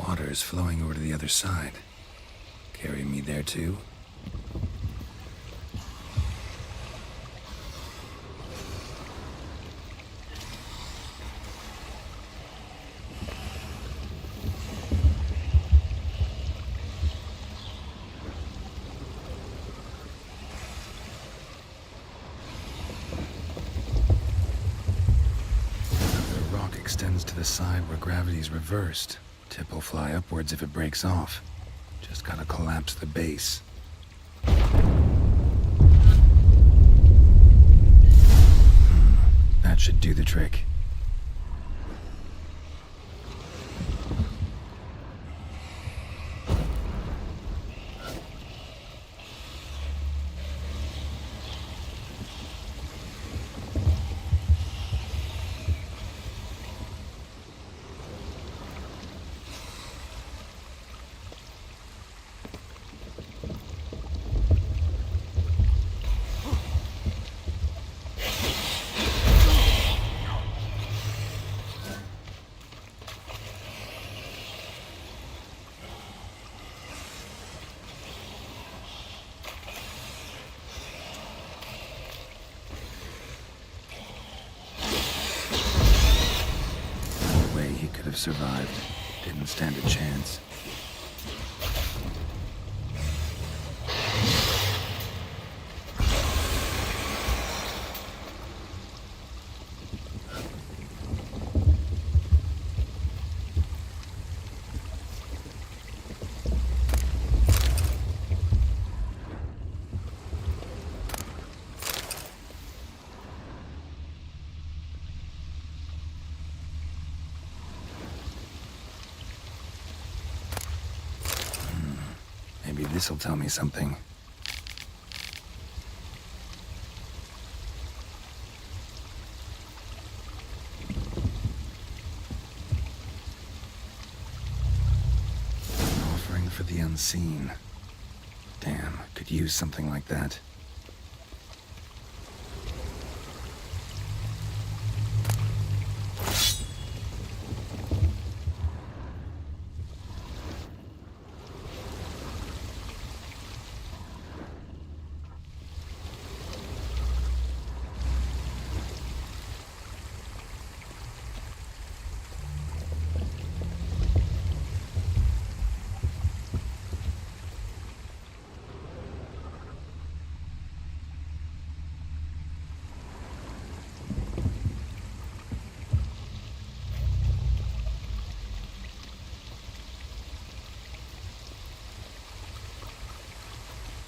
B: Water is flowing over to the other side. Carry me there too? The rock extends to the side where gravity's reversed. Tip will fly upwards if it breaks off. Just gotta collapse the base. That should do the trick. Survived. Didn't stand a chance. Maybe this'll tell me something. An offering for the unseen. Damn, could use something like that.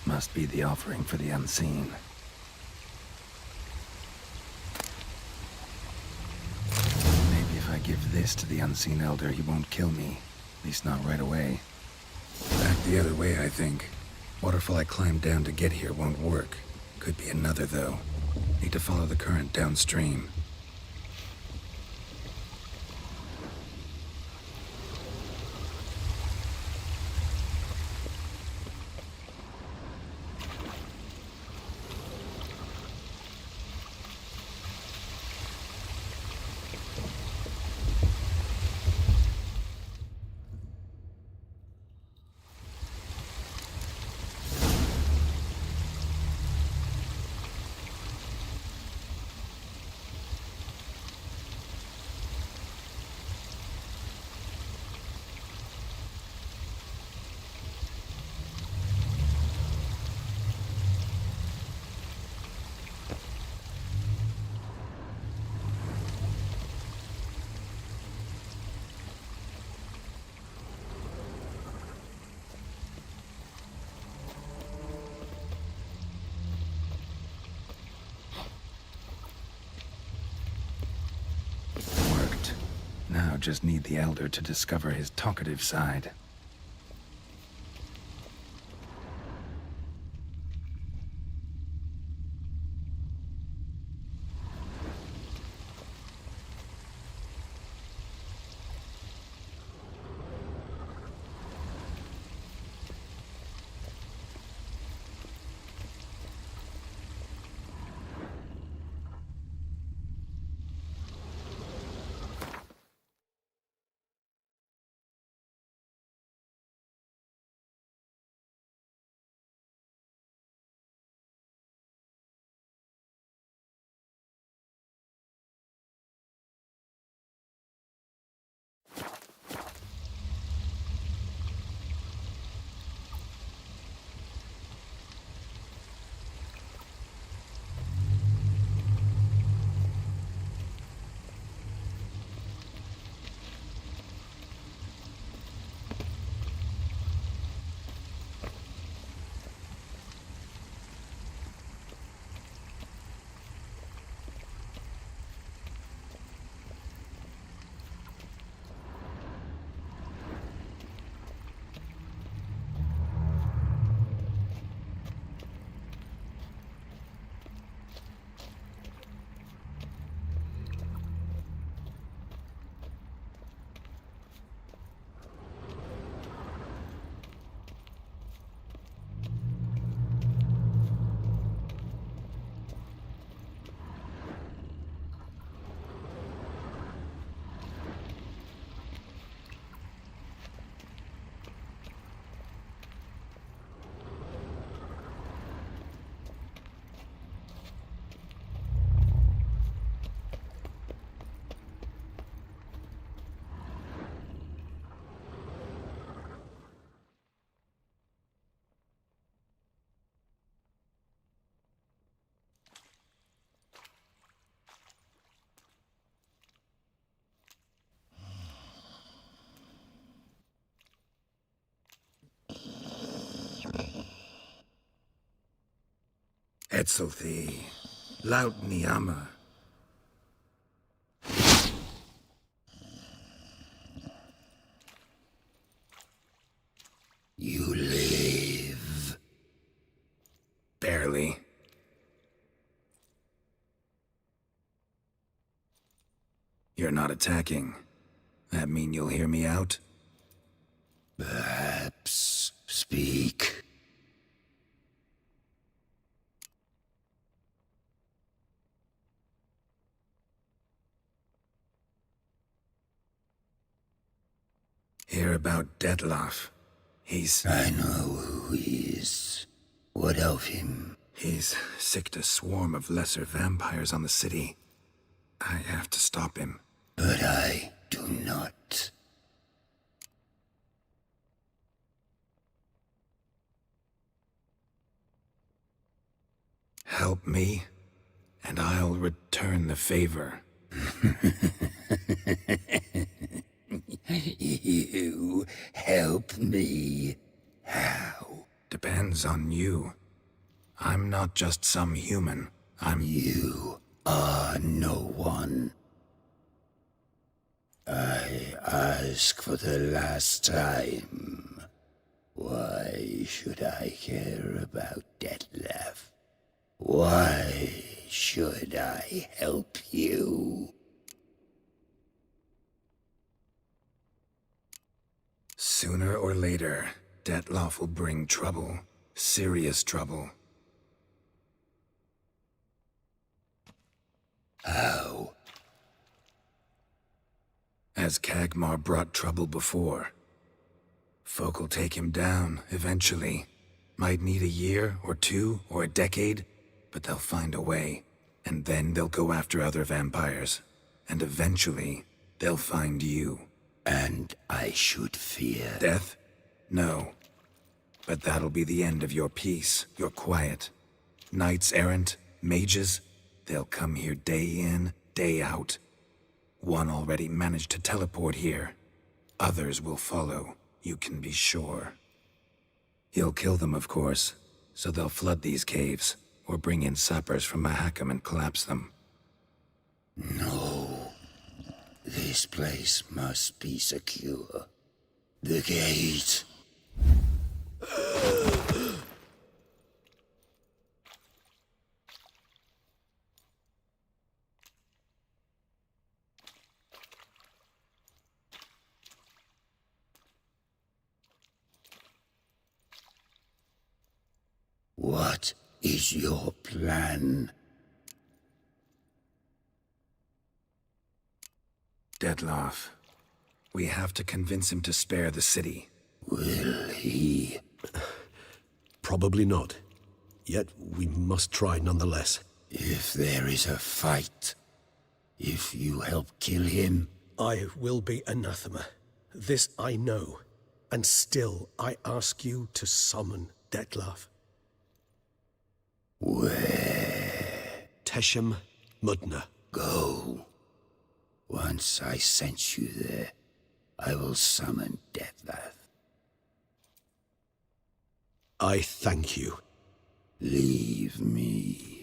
B: Must be the offering for the unseen. Maybe if I give this to the unseen elder, he won't kill me. At least not right away. Back the other way, I think. Waterfall I climbed down to get here won't work. Could be another, though. Need to follow the current downstream. Now just need the elder to discover his talkative side. Etzelthi, laut niama.
E: You live.
B: Barely. You're not attacking. That mean you'll hear me out?
E: Perhaps speak.
B: Hear about Detloff.
E: I know who he is. What of him?
B: He's sicked a swarm of lesser vampires on the city. I have to stop him.
E: But I do not.
B: Help me, and I'll return the favor.
E: You help me? How?
B: Depends on you. I'm not just some human.
E: You are no one. I ask for the last time. Why should I care about Detlev? Why should I help you?
B: Sooner or later, Detloff will bring trouble. Serious trouble.
E: How?
B: As Kagmar brought trouble before. Folk will take him down, eventually. Might need a year, or two, or a decade, but they'll find a way. And then they'll go after other vampires. And eventually, they'll find you.
E: And I should fear
B: death? No. But that'll be the end of your peace, your quiet. Knights errant, mages, they'll come here day in, day out. One already managed to teleport here. Others will follow, you can be sure. He'll kill them, of course, so they'll flood these caves, or bring in sappers from Mahakam and collapse them.
E: No. This place must be secure. The gate. What is your plan?
B: Detloff. We have to convince him to spare the city.
E: Will he?
G: Probably not. Yet we must try nonetheless.
E: If there is a fight, if you help kill him...
D: I will be anathema. This I know. And still I ask you to summon Detlaff.
E: Where?
G: Teshem Mudna.
E: Go. Once I sense you there, I will summon Detlaff.
G: I thank you.
E: Leave me.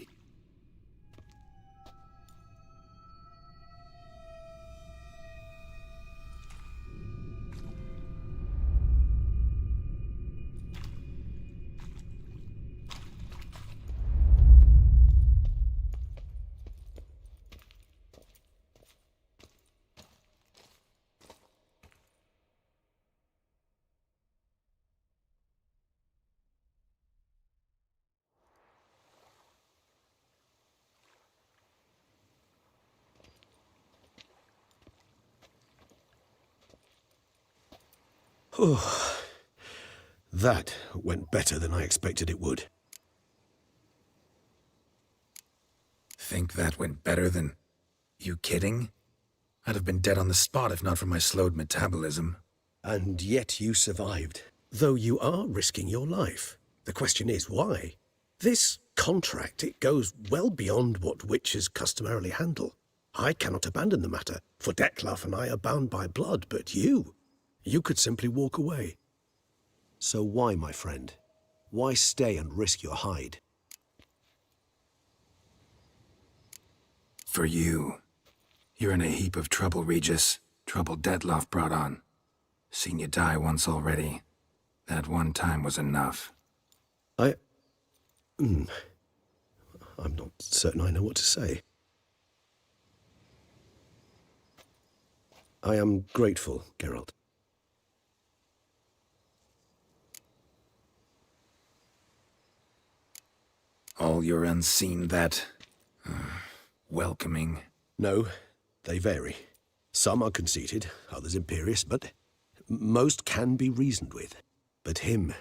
G: That went better than I expected it would.
B: Think that went better than... You kidding? I'd have been dead on the spot if not for my slowed metabolism.
D: And yet you survived, though you are risking your life. The question is, why? This contract, it goes well beyond what witches customarily handle. I cannot abandon the matter, for Detlaff and I are bound by blood, but you could simply walk away.
G: So why, my friend? Why stay and risk your hide?
B: For you. You're in a heap of trouble, Regis. Trouble Detloff brought on. Seen you die once already. That one time was enough.
G: I'm not certain I know what to say. I am grateful, Geralt.
B: All your unseen that... welcoming.
G: No, they vary. Some are conceited, others imperious, but most can be reasoned with. But him...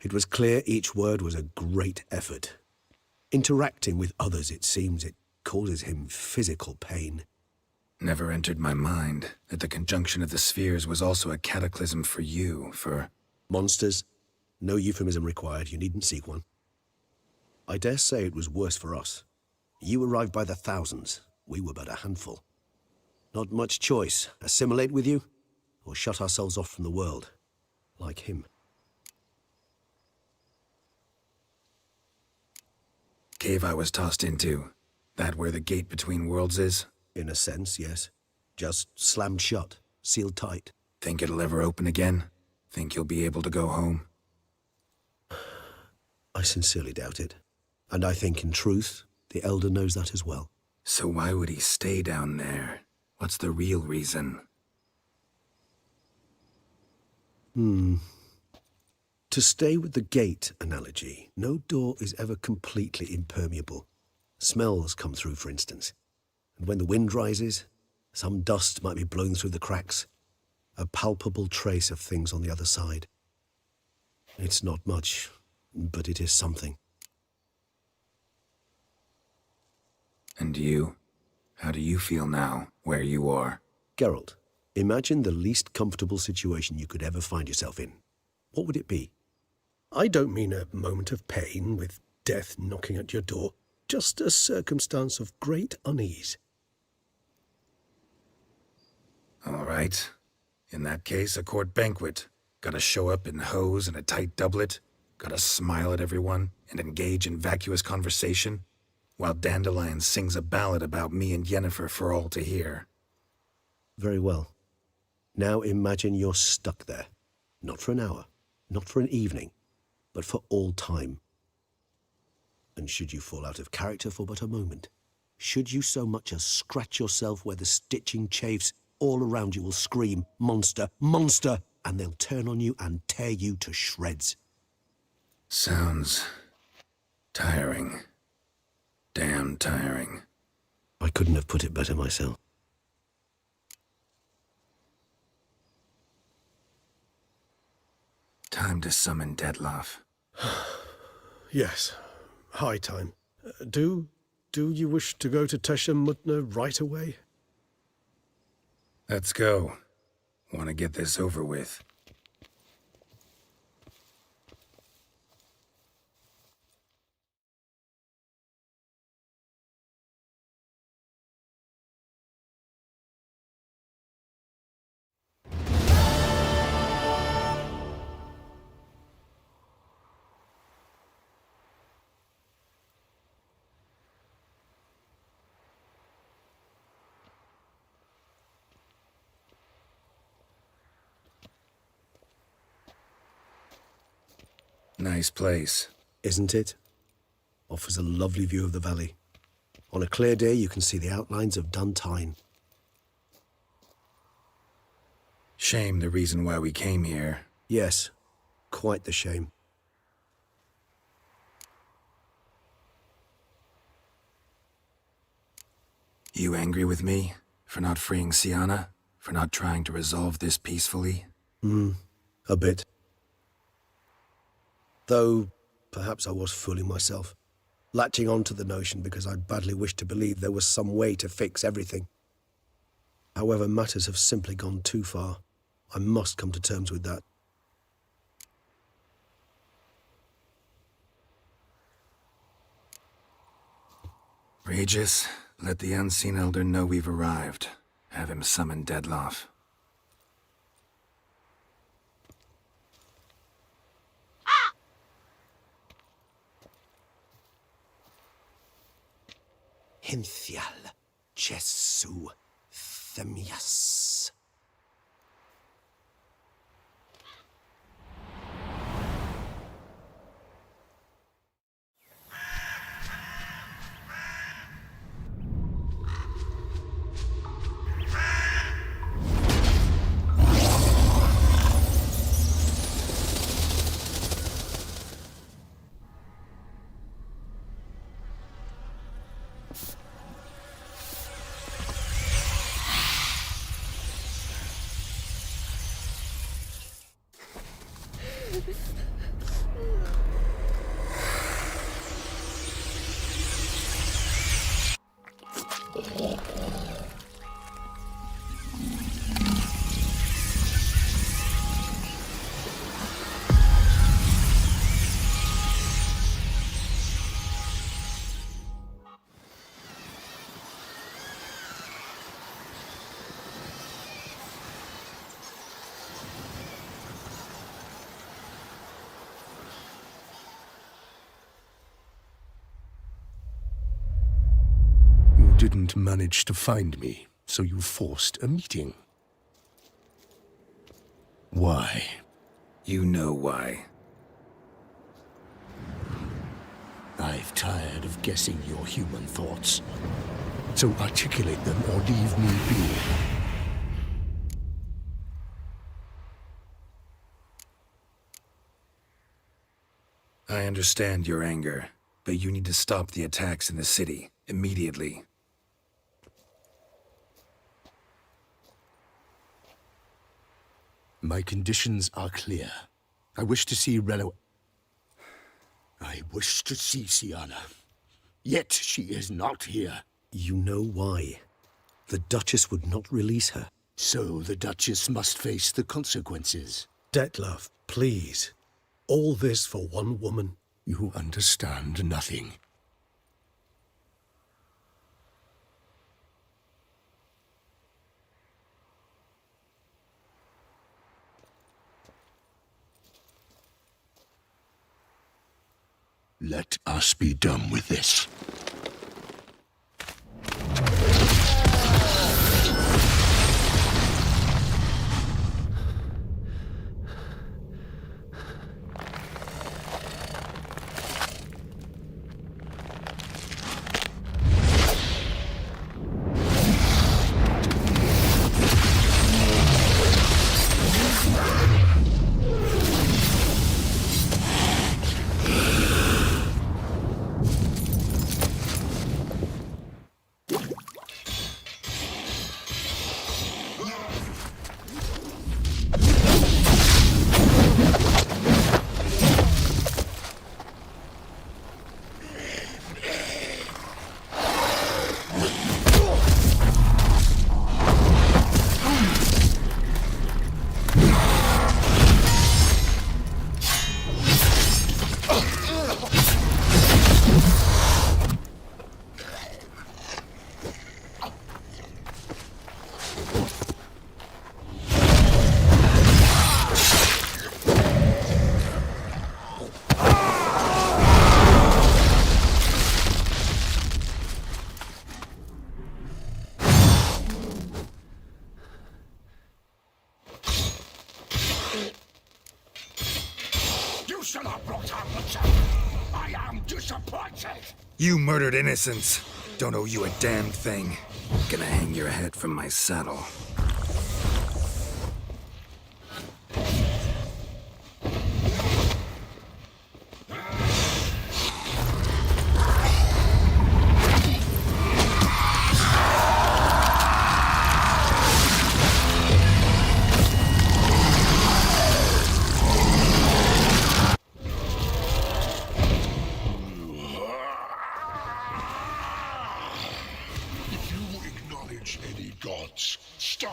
G: It was clear each word was a great effort. Interacting with others, it seems, it causes him physical pain.
B: Never entered my mind that the conjunction of the spheres was also a cataclysm for you, for...
G: Monsters? No euphemism required, you needn't seek one. I dare say it was worse for us. You arrived by the thousands, we were but a handful. Not much choice, assimilate with you, or shut ourselves off from the world, like him.
B: Cave I was tossed into. That where the gate between worlds is?
G: In a sense, yes. Just slammed shut, sealed tight.
B: Think it'll ever open again? Think you'll be able to go home?
G: I sincerely doubt it. And I think, in truth, the Elder knows that as well.
B: So why would he stay down there? What's the real reason?
G: To stay with the gate analogy, no door is ever completely impermeable. Smells come through, for instance. And when the wind rises, some dust might be blown through the cracks. A palpable trace of things on the other side. It's not much, but it is something.
B: And you? How do you feel now, where you are?
G: Geralt, imagine the least comfortable situation you could ever find yourself in. What would it be? I don't mean a moment of pain with death knocking at your door. Just a circumstance of great unease.
B: All right. In that case, a court banquet. Gotta show up in hose and a tight doublet. Gotta smile at everyone and engage in vacuous conversation. While Dandelion sings a ballad about me and Yennefer for all to hear.
G: Very well. Now imagine you're stuck there. Not for an hour, not for an evening, but for all time. And should you fall out of character for but a moment, should you so much as scratch yourself where the stitching chafes, all around you will scream, "Monster, monster!" and they'll turn on you and tear you to shreds.
B: Sounds tiring. Damn tiring.
G: I couldn't have put it better myself.
B: Time to summon Detloff.
D: Yes, high time. Do you wish to go to Toussaint'ta right away?
B: Let's go. Want to get this over with. Nice place.
G: Isn't it? Offers a lovely view of the valley. On a clear day, you can see the outlines of Duntine.
B: Shame the reason why we came here.
G: Yes, quite the shame.
B: You angry with me? For not freeing Sienna? For not trying to resolve this peacefully?
G: A bit. Though, perhaps I was fooling myself. Latching on to the notion because I badly wished to believe there was some way to fix everything. However, matters have simply gone too far. I must come to terms with that.
B: Regis, let the unseen elder know we've arrived. Have him summon Detloff.
D: Hinthial, Jesu, Themias.
E: Didn't manage to find me, so you forced a meeting. Why?
B: You know why.
E: I've tired of guessing your human thoughts. So articulate them or leave me be.
B: I understand your anger, but you need to stop the attacks in the city, immediately.
E: My conditions are clear. I wish to see Relo. I wish to see Sienna. Yet she is not here.
G: You know why. The Duchess would not release her.
E: So the Duchess must face the consequences.
D: Detlef, please. All this for one woman.
E: You understand nothing. Let us be done with this.
C: I am disappointed!
B: You murdered innocents. Don't owe you a damn thing. Gonna hang your head from my saddle.
C: If you acknowledge any gods, stop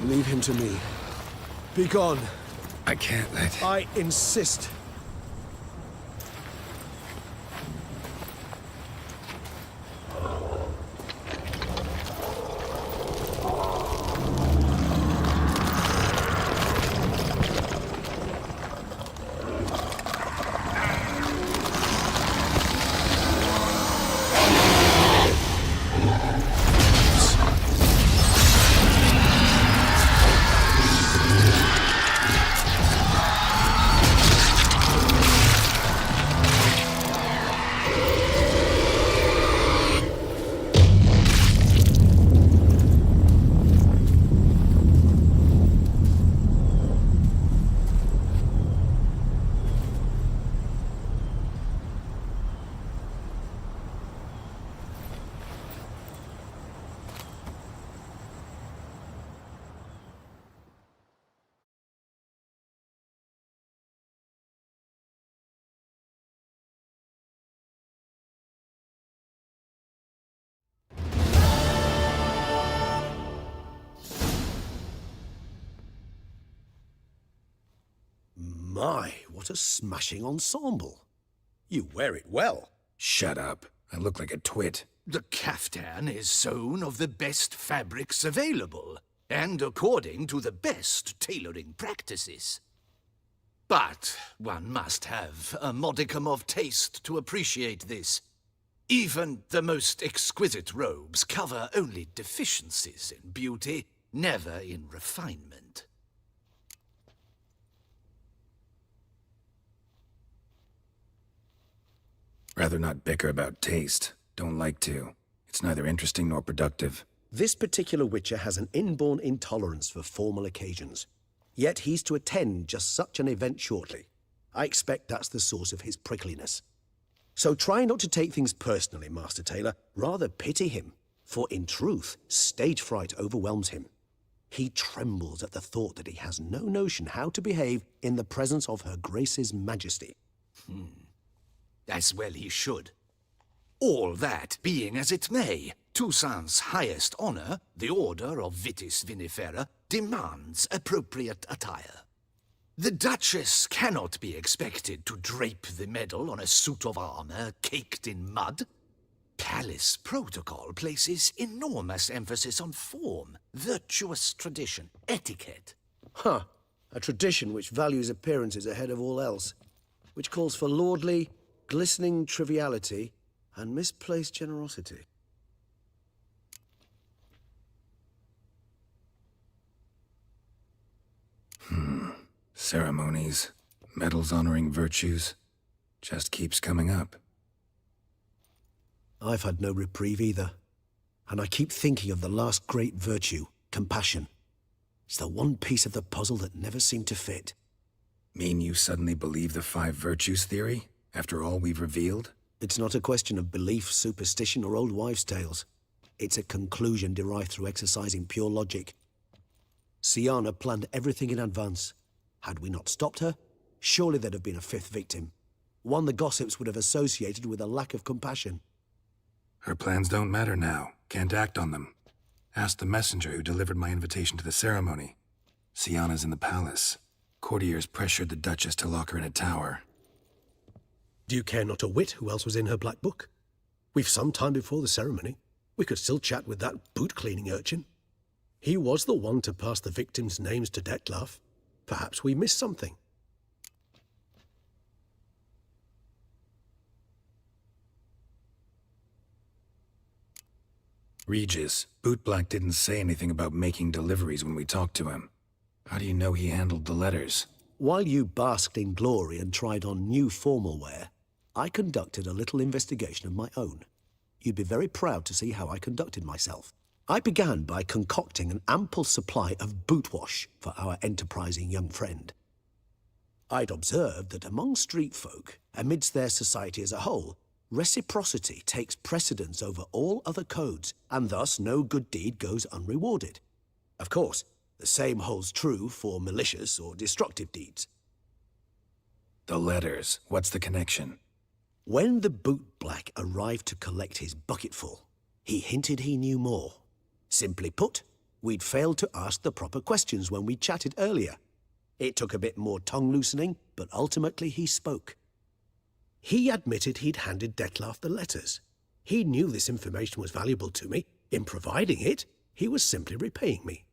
G: Leave him to me. Be gone.
B: I can't let...
G: I insist. My, what a smashing ensemble. You wear it well.
B: Shut up. I look like a twit.
A: The caftan is sewn of the best fabrics available, and according to the best tailoring practices. But one must have a modicum of taste to appreciate this. Even the most exquisite robes cover only deficiencies in beauty, never in refinement.
B: Rather not bicker about taste. Don't like to. It's neither interesting nor productive.
G: This particular witcher has an inborn intolerance for formal occasions. Yet he's to attend just such an event shortly. I expect that's the source of his prickliness. So try not to take things personally, Master Tailor. Rather pity him. For in truth, stage fright overwhelms him. He trembles at the thought that he has no notion how to behave in the presence of Her Grace's Majesty.
A: As well he should. All that being as it may, Toussaint's highest honor, the Order of Vitis Vinifera, demands appropriate attire. The Duchess cannot be expected to drape the medal on a suit of armor caked in mud. Palace protocol places enormous emphasis on form, virtuous tradition, etiquette.
G: Huh. A tradition which values appearances ahead of all else. Which calls for lordly, glistening triviality and misplaced generosity.
B: Ceremonies, medals honoring virtues, just keeps coming up.
G: I've had no reprieve either. And I keep thinking of the last great virtue, compassion. It's the one piece of the puzzle that never seemed to fit.
B: Mean you suddenly believe the 5 virtues theory, after all we've revealed?
G: It's not a question of belief, superstition, or old wives' tales. It's a conclusion derived through exercising pure logic. Siana planned everything in advance. Had we not stopped her, surely there'd have been a 5th victim. One the gossips would have associated with a lack of compassion.
B: Her plans don't matter now. Can't act on them. Ask the messenger who delivered my invitation to the ceremony. Siana's in the palace. Courtiers pressured the Duchess to lock her in a tower.
G: Do you care not a whit who else was in her black book? We've some time before the ceremony. We could still chat with that boot-cleaning urchin. He was the one to pass the victims' names to Detlef. Perhaps we missed something.
B: Regis, Bootblack didn't say anything about making deliveries when we talked to him. How do you know he handled the letters?
G: While you basked in glory and tried on new formal wear, I conducted a little investigation of my own. You'd be very proud to see how I conducted myself. I began by concocting an ample supply of boot wash for our enterprising young friend. I'd observed that among street folk, amidst their society as a whole, reciprocity takes precedence over all other codes, and thus no good deed goes unrewarded. Of course, the same holds true for malicious or destructive deeds.
B: The letters, what's the connection?
G: When the bootblack arrived to collect his bucketful, he hinted he knew more. Simply put, We'd failed to ask the proper questions when we chatted earlier. It took a bit more tongue-loosening, but ultimately he spoke. He admitted he'd handed Dettlaff the letters. He knew this information was valuable to me. In providing it, he was simply repaying me.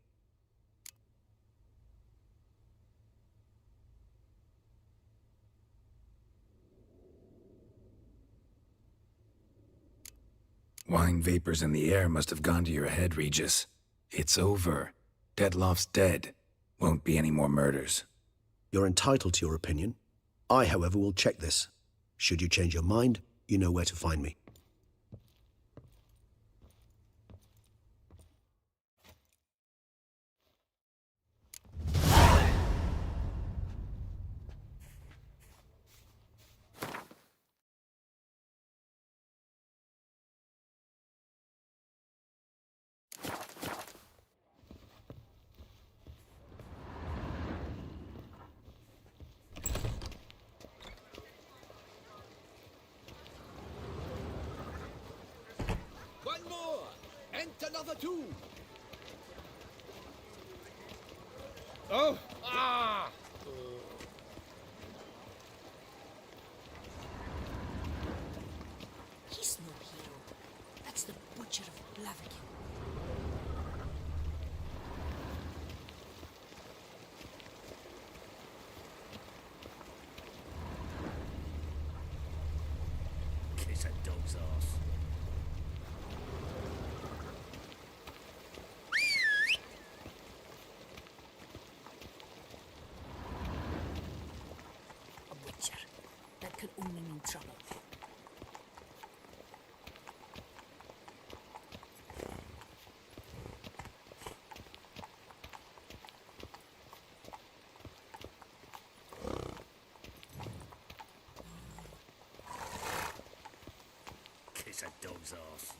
B: Wine vapors in the air must have gone to your head, Regis. It's over. Detlaff's dead. Won't be any more murders.
G: You're entitled to your opinion. I, however, will check this. Should you change your mind, you know where to find me.
A: One more, and another two.
J: Oh! Ah!
C: He's no hero. That's the butcher of Blaviken.
J: Kiss a dog's ass.
C: A butcher. That could only mean trouble.
J: Kiss a dog's ass.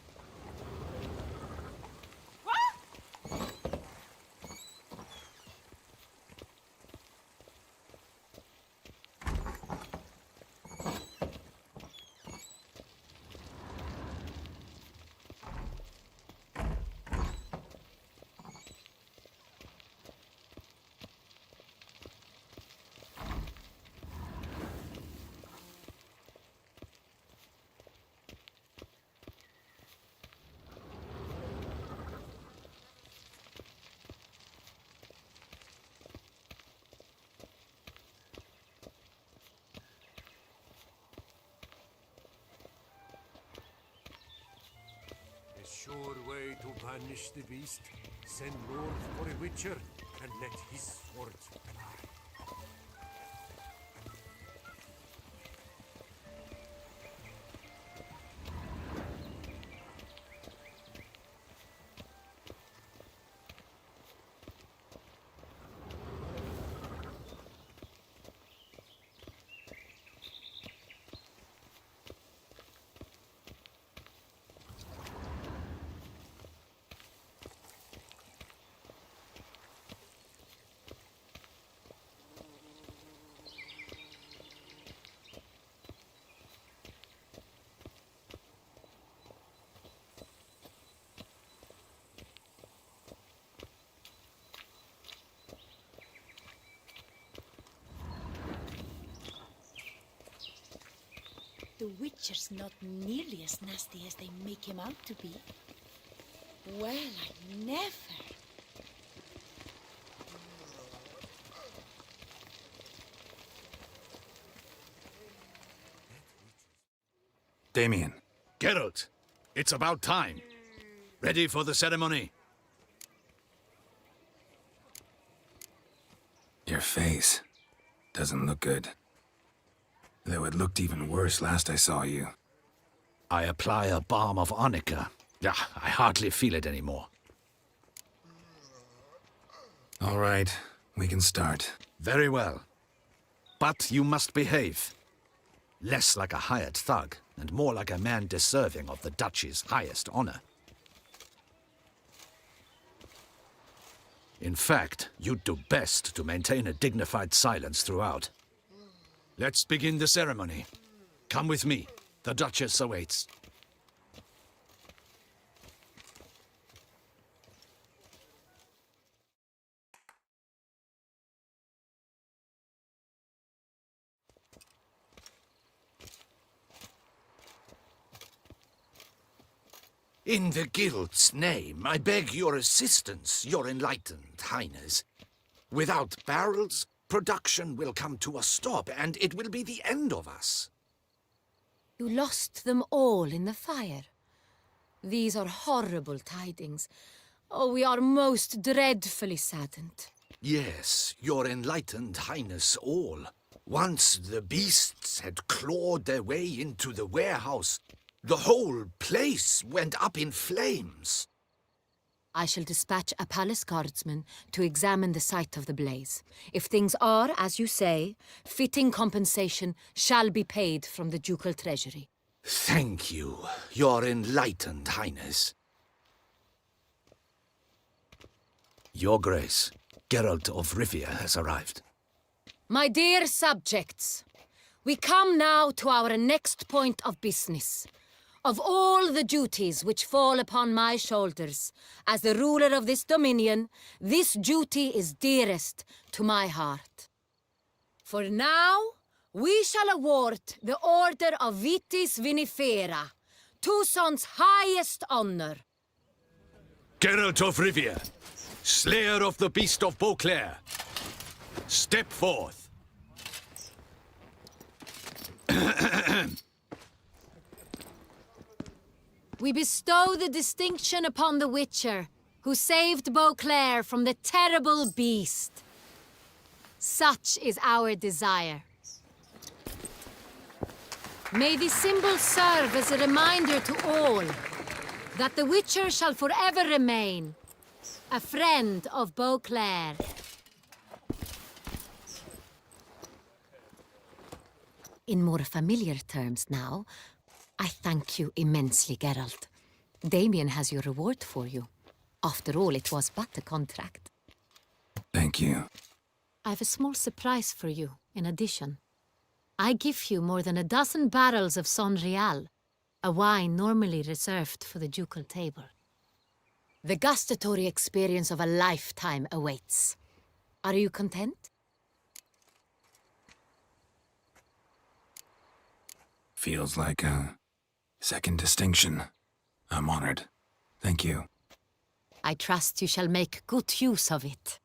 M: A sure way to banish the beast. Send Lord for a witcher and let his sword fly.
C: The Witcher's not nearly as nasty as they make him out to be. Well, I never.
B: Damien.
A: Geralt, it's about time. Ready for the ceremony?
B: Your face doesn't look good. Though it looked even worse last I saw you.
A: I apply a balm of arnica. I hardly feel it anymore.
B: All right, we can start.
A: Very well. But you must behave. Less like a hired thug, and more like a man deserving of the Duchy's highest honor. In fact, you'd do best to maintain a dignified silence throughout. Let's begin the ceremony. Come with me. The Duchess awaits. In the guild's name, I beg your assistance, your enlightened highness. Without barrels, production will come to a stop, and it will be the end of us.
H: You lost them all in the fire. These are horrible tidings. Oh, we are most dreadfully saddened.
A: Yes, your enlightened highness all. Once the beasts had clawed their way into the warehouse, the whole place went up in flames.
H: I shall dispatch a palace guardsman to examine the site of the blaze. If things are as you say, fitting compensation shall be paid from the ducal treasury.
A: Thank you, your enlightened highness. Your Grace, Geralt of Rivia has arrived.
H: My dear subjects, we come now to our next point of business. Of all the duties which fall upon my shoulders, as the ruler of this dominion, this duty is dearest to my heart. For now, we shall award the Order of Vitis Vinifera, Toussaint's highest honor.
A: Geralt of Rivia, slayer of the beast of Beauclair, step forth.
H: We bestow the distinction upon the Witcher, who saved Beauclair from the terrible beast. Such is our desire. May this symbol serve as a reminder to all that the Witcher shall forever remain a friend of Beauclair. In more familiar terms now, I thank you immensely, Geralt. Damien has your reward for you. After all, it was but a contract.
B: Thank you.
H: I have a small surprise for you, in addition. I give you more than a dozen barrels of Son Real, a wine normally reserved for the ducal table. The gustatory experience of a lifetime awaits. Are you content?
B: Feels like a second distinction. I'm honored. Thank you.
H: I trust you shall make good use of it.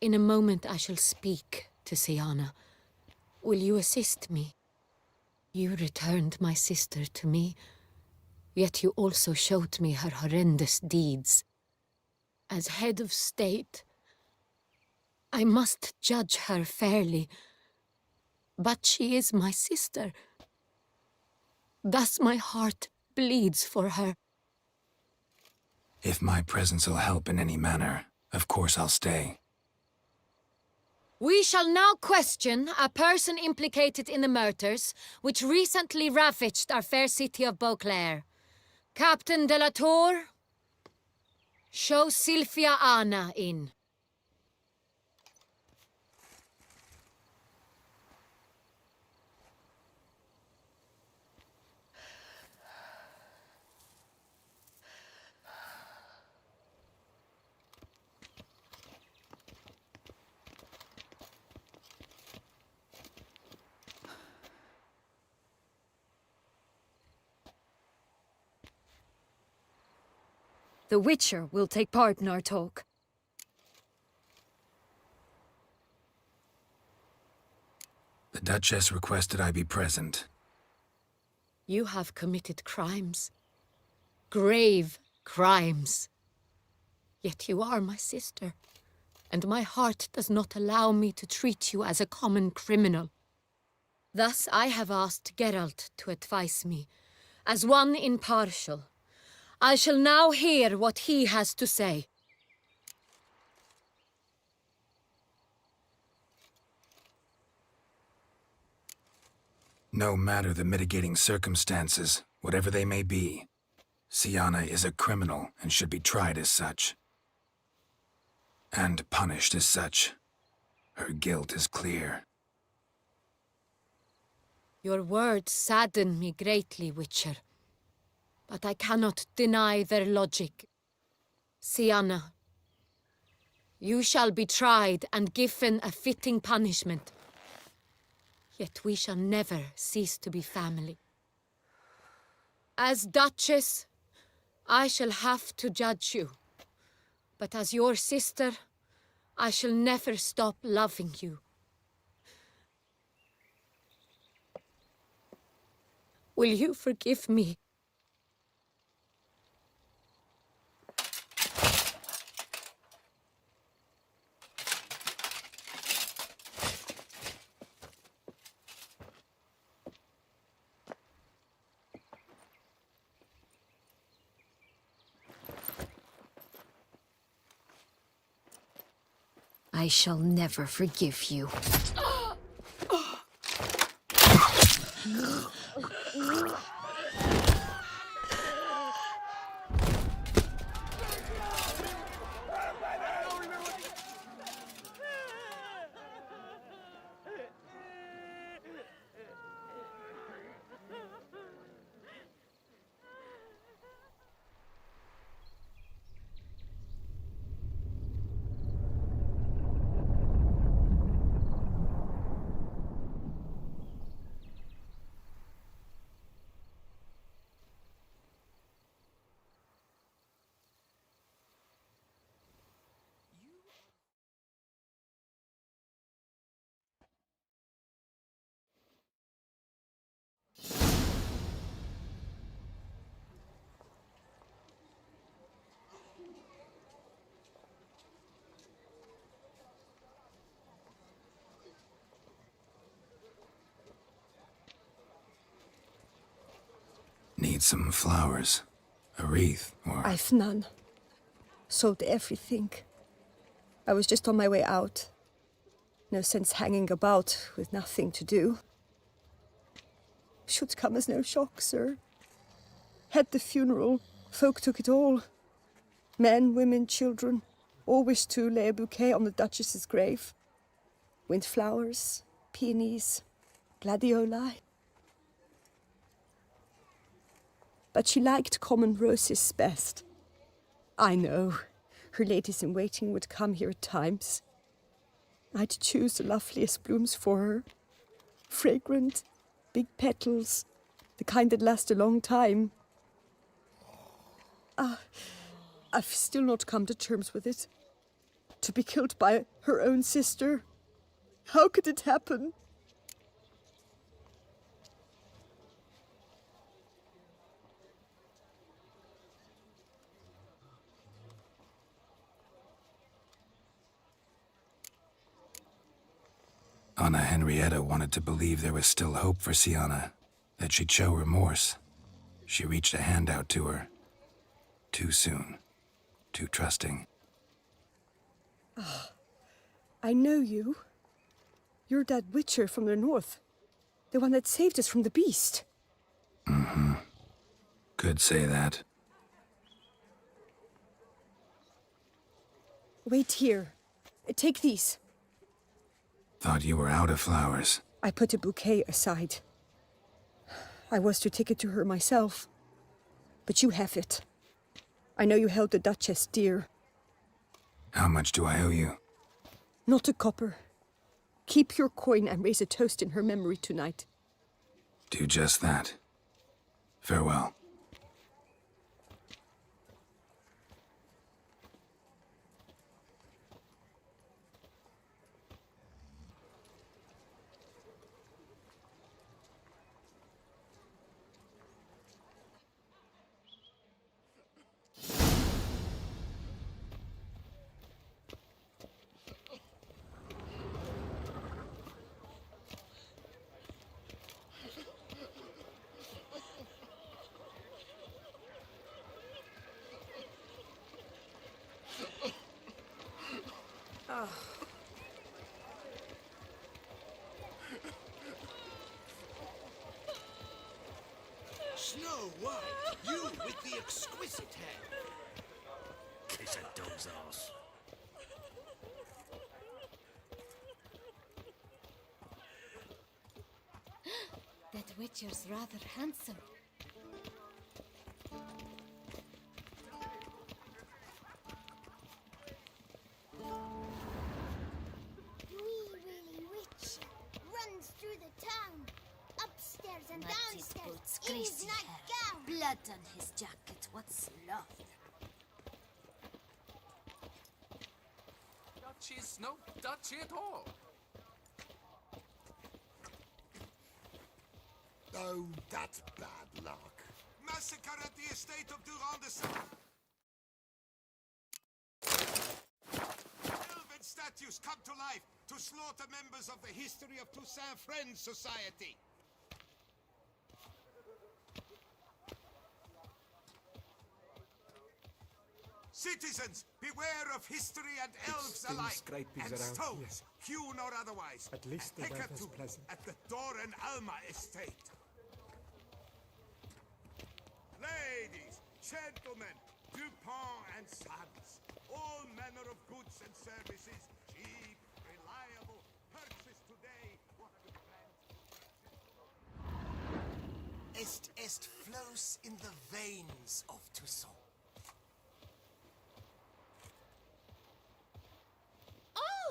H: In a moment I shall speak to Siana. Will you assist me? You returned my sister to me, yet you also showed me her horrendous deeds. As head of state, I must judge her fairly, but she is my sister. Thus my heart bleeds for her.
B: If my presence will help in any manner, of course I'll stay.
H: We shall now question a person implicated in the murders which recently ravaged our fair city of Beauclair. Captain de la Tour, show Sylvia Anna in.
F: The Witcher will take part in our talk.
B: The Duchess requested I be present.
H: You have committed crimes. Grave crimes. Yet you are my sister, and my heart does not allow me to treat you as a common criminal. Thus I have asked Geralt to advise me, as one impartial. I shall now hear what he has to say.
B: No matter the mitigating circumstances, whatever they may be, Siana is a criminal and should be tried as such. And punished as such. Her guilt is clear.
H: Your words sadden me greatly, Witcher. But I cannot deny their logic. Siana, you shall be tried and given a fitting punishment Yet we shall never cease to be family. As Duchess, I shall have to judge you. But as your sister, I shall never stop loving you. Will you forgive me?
F: I shall never forgive you.
B: Need some flowers, a wreath, or...
L: I've none. Sold everything. I was just on my way out. No sense hanging about with nothing to do. Should come as no shock, sir. Had the funeral, folk took it all. Men, women, children, all wished to lay a bouquet on the Duchess's grave. Windflowers, peonies, gladioli. But she liked common roses best. I know, her ladies-in-waiting would come here at times. I'd choose the loveliest blooms for her. Fragrant, big petals, the kind that last a long time. I've still not come to terms with it. To be killed by her own sister. How could it happen?
B: Anna Henrietta wanted to believe there was still hope for Sienna, that she'd show remorse. She reached a hand out to her. Too soon. Too trusting.
L: I know you. You're that witcher from the north. The one that saved us from the beast.
B: Mm-hmm. Could say that.
L: Wait here. Take these.
B: Thought you were out of flowers.
L: I put a bouquet aside. I was to take it to her myself. But you have it. I know you held the Duchess dear.
B: How much do I owe you?
L: Not a copper. Keep your coin and raise a toast in her memory tonight.
B: Do just that. Farewell.
J: Snow White, you with the exquisite hair. Kiss a dog's ass.
H: That witcher's rather handsome.
C: Wee Willie Witch runs through the town. Blood on his jacket, what sloth.
N: She's no Dutchy at all.
J: Oh, that's bad luck. Massacre at the estate of Durand. Elven statues come to life to slaughter members of the History of Toussaint Friends Society. Citizens, beware of history and elves alike, and stones, hewn or otherwise. At least the weather's pleasant. At the Doran Alma estate. Ladies, gentlemen, Dupont and Sons, all manner of goods and services, cheap, reliable, purchase today. What a brand. Est flows in the veins of Toussaint.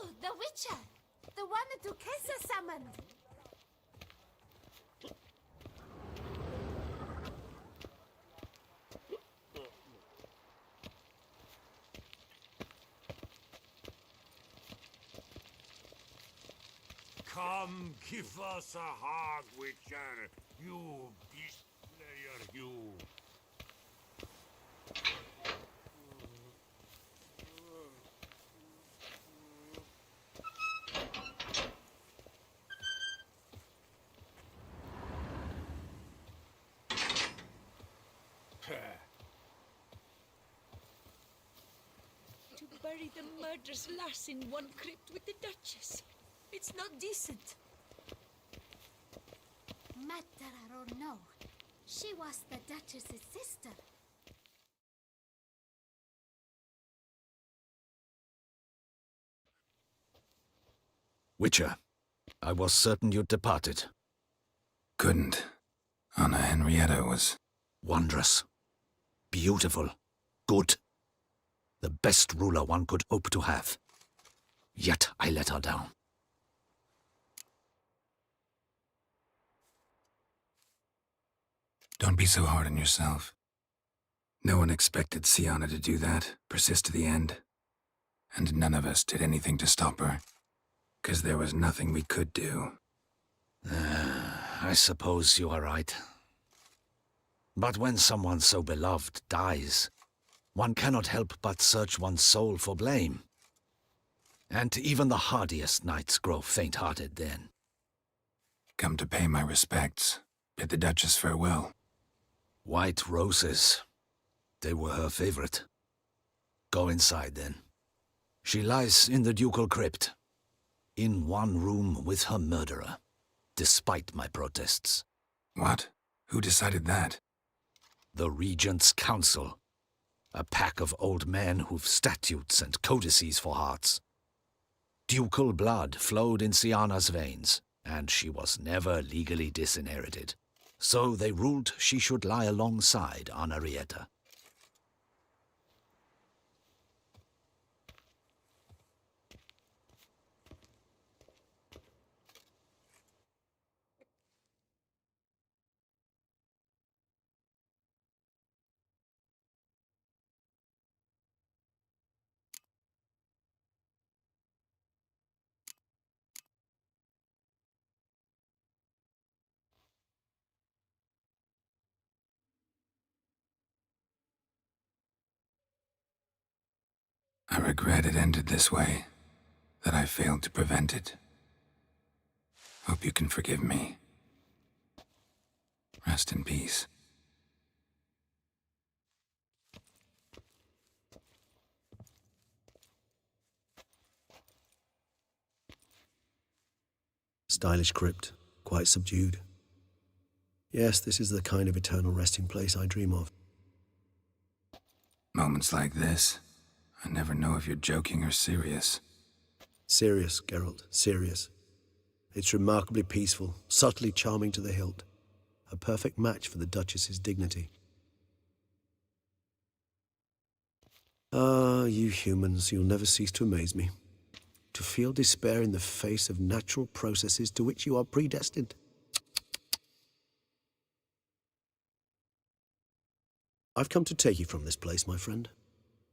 C: Oh, the Witcher! The one that Duquesa summoned!
M: Come, give us a hug, Witcher. You beast slayer, you.
O: To bury the murderous lass in one crypt with the Duchess. It's not decent.
C: Matter or no, she was the Duchess's sister.
A: Witcher, I was certain you'd departed.
B: Couldn't. Anna Henrietta was...
A: Wondrous. Beautiful. Good. The best ruler one could hope to have. Yet I let her down.
B: Don't be so hard on yourself. No one expected Sienna to do that, persist to the end. And none of us did anything to stop her. 'Cause there was nothing we could do.
A: I suppose you are right. But when someone so beloved dies, one cannot help but search one's soul for blame. And even the hardiest knights grow faint-hearted then.
B: Come to pay my respects. Bid the Duchess farewell.
A: White roses. They were her favorite. Go inside then. She lies in the ducal crypt. In one room with her murderer. Despite my protests.
B: What? Who decided that?
A: The Regent's Council. A pack of old men who've statutes and codices for hearts. Ducal blood flowed in Sienna's veins, and she was never legally disinherited. So they ruled she should lie alongside Henrietta.
B: I regret it ended this way, that I failed to prevent it. Hope you can forgive me. Rest in peace.
G: Stylish crypt, quite subdued. Yes, this is the kind of eternal resting place I dream of.
B: Moments like this, I never know if you're joking or serious.
G: Serious, Geralt, serious. It's remarkably peaceful, subtly charming to the hilt. A perfect match for the Duchess's dignity. Ah, you humans, you'll never cease to amaze me. To feel despair in the face of natural processes to which you are predestined. I've come to take you from this place, my friend.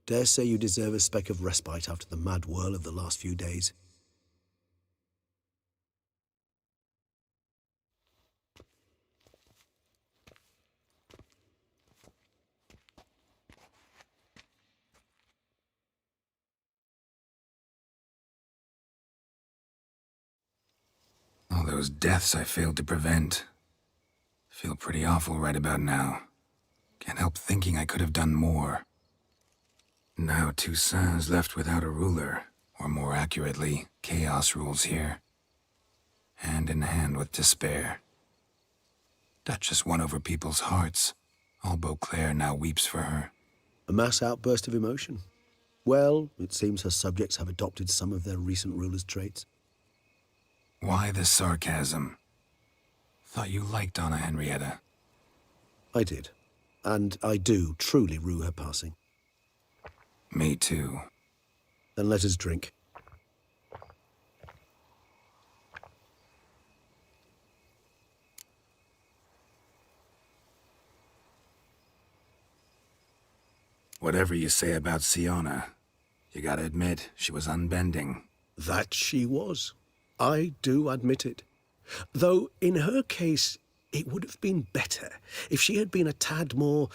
G: Dare say you deserve a speck of respite after the mad whirl of the last few days.
B: All those deaths I failed to prevent. Feel pretty awful right about now. Can't help thinking I could have done more. Now Toussaint's left without a ruler, or more accurately, chaos rules here. Hand in hand with despair. Duchess won over people's hearts. All Beauclair now weeps for her.
G: A mass outburst of emotion. Well, it seems her subjects have adopted some of their recent ruler's traits.
B: Why the sarcasm? Thought you liked Anna Henrietta.
G: I did. And I do truly rue her passing.
B: Me too.
G: Then let us drink.
B: Whatever you say about Siona, you gotta admit, she was unbending.
G: That she was. I do admit it. Though, in her case, it would have been better if she had been a tad more,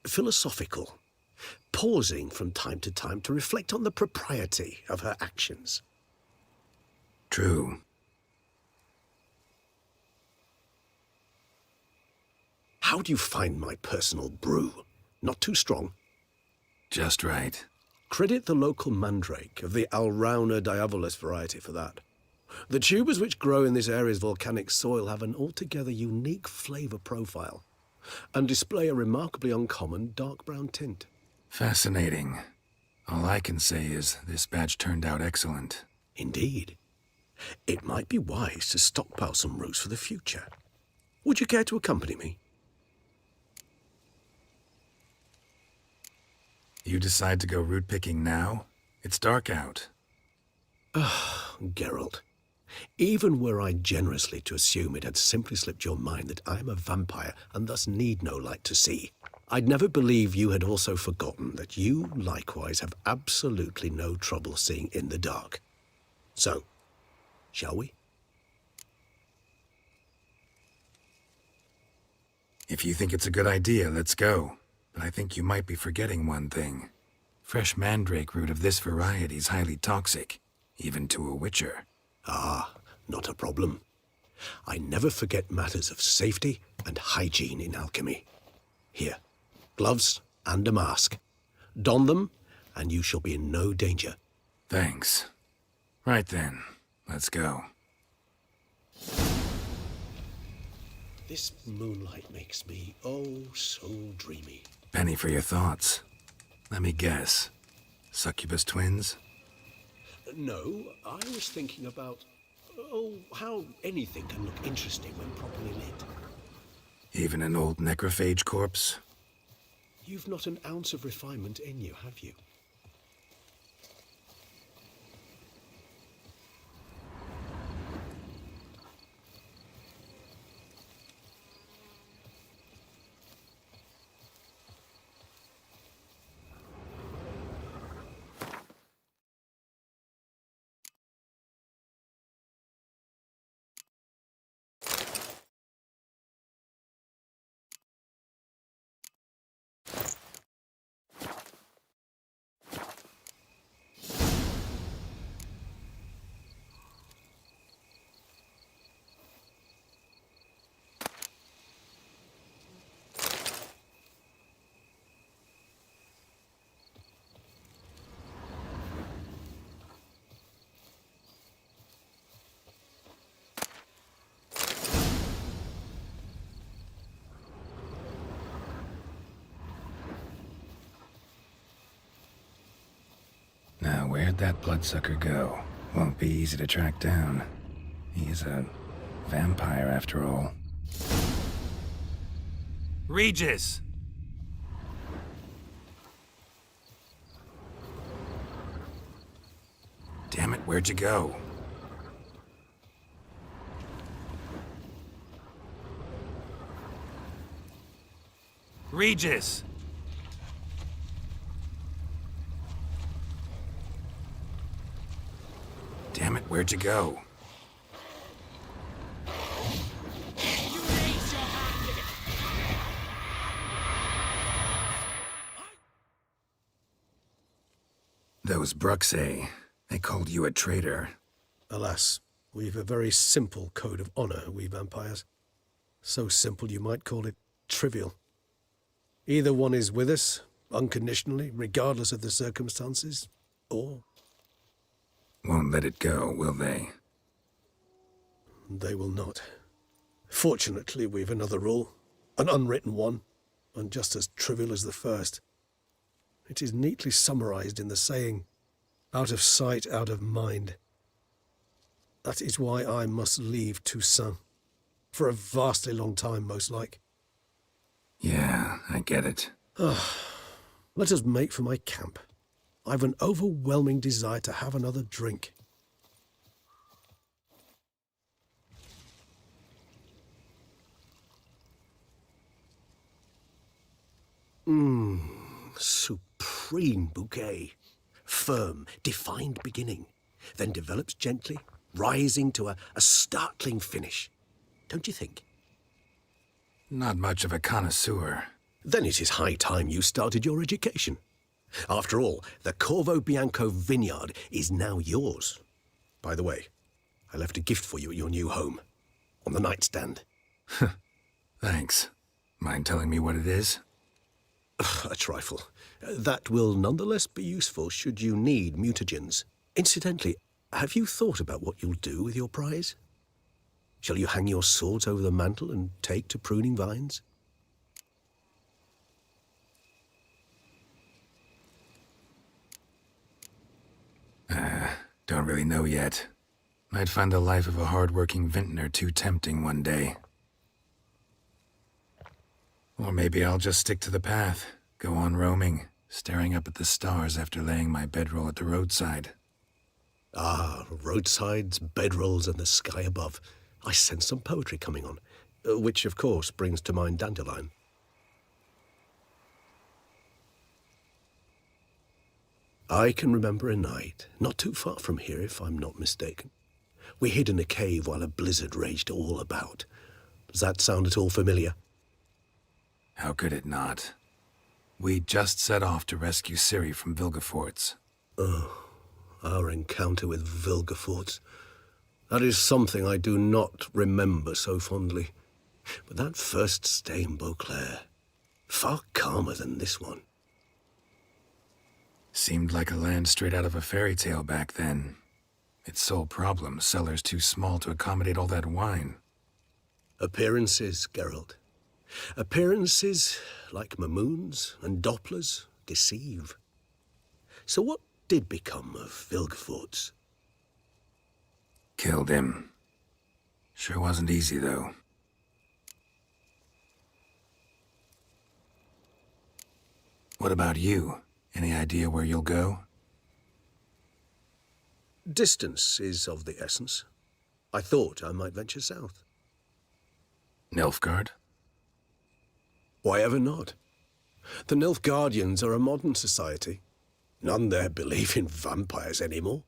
G: philosophical, pausing from time to time to reflect on the propriety of her actions.
B: True.
G: How do you find my personal brew? Not too strong?
B: Just right.
G: Credit the local mandrake of the Alrauna diavolus variety for that. The tubers which grow in this area's volcanic soil have an altogether unique flavour profile and display a remarkably uncommon dark brown tint.
B: Fascinating. All I can say is this batch turned out excellent.
G: Indeed. It might be wise to stockpile some roots for the future. Would you care to accompany me?
B: You decide to go root picking now? It's dark out.
G: Ah, Geralt. Even were I generously to assume it had simply slipped your mind that I am a vampire and thus need no light to see, I'd never believe you had also forgotten that you likewise have absolutely no trouble seeing in the dark. So, shall we?
B: If you think it's a good idea, let's go. But I think you might be forgetting one thing. Fresh mandrake root of this variety is highly toxic, even to a witcher.
G: Ah, not a problem. I never forget matters of safety and hygiene in alchemy. Here, gloves and a mask. Don them, and you shall be in no danger.
B: Thanks. Right then, let's go.
G: This moonlight makes me, oh, so dreamy.
B: Penny for your thoughts. Let me guess. Succubus twins?
G: No, I was thinking about, how anything can look interesting when properly lit.
B: Even an old necrophage corpse?
G: You've not an ounce of refinement in you, have you?
B: Now, where'd that bloodsucker go? Won't be easy to track down. He's a vampire, after all. Regis! Damn it, where'd you go? Regis! Damn it, where'd you go? Those Bruxay, they called you a traitor.
D: Alas, we've a very simple code of honor, we vampires. So simple you might call it trivial. Either one is with us, unconditionally, regardless of the circumstances, or...
B: Won't let it go, will they?
D: They will not. Fortunately, we've another rule, an unwritten one, and just as trivial as the first. It is neatly summarized in the saying, out of sight, out of mind. That is why I must leave Toussaint. For a vastly long time, most like.
B: Yeah, I get it.
D: Let us make for my camp. I've an overwhelming desire to have another drink. Supreme bouquet. Firm, defined beginning. Then develops gently, rising to a startling finish. Don't you think?
B: Not much of a connoisseur.
D: Then it is high time you started your education. After all, the Corvo Bianco vineyard is now yours. By the way, I left a gift for you at your new home. On the nightstand.
B: Thanks. Mind telling me what it is?
D: A trifle. That will nonetheless be useful should you need mutagens. Incidentally, have you thought about what you'll do with your prize? Shall you hang your swords over the mantle and take to pruning vines?
B: Don't really know yet. Might find the life of a hard-working vintner too tempting one day. Or maybe I'll just stick to the path, go on roaming, staring up at the stars after laying my bedroll at the roadside.
D: Ah, roadsides, bedrolls, and the sky above. I sense some poetry coming on, which, of course, brings to mind Dandelion. I can remember a night, not too far from here, if I'm not mistaken. We hid in a cave while a blizzard raged all about. Does that sound at all familiar?
B: How could it not? We just set off to rescue Ciri from Vilgefortz.
D: Oh, our encounter with Vilgefortz. That is something I do not remember so fondly. But that first stay in Beauclair, far calmer than this one.
B: Seemed like a land straight out of a fairy tale back then. Its sole problem, cellars too small to accommodate all that wine.
D: Appearances, Geralt. Appearances, like Mamoons and Dopplers, deceive. So what did become of Vilgefortz?
B: Killed him. Sure wasn't easy, though. What about you? Any idea where you'll go?
D: Distance is of the essence. I thought I might venture south.
B: Nilfgaard?
D: Why ever not? The Nilfgaardians are a modern society. None there believe in vampires anymore.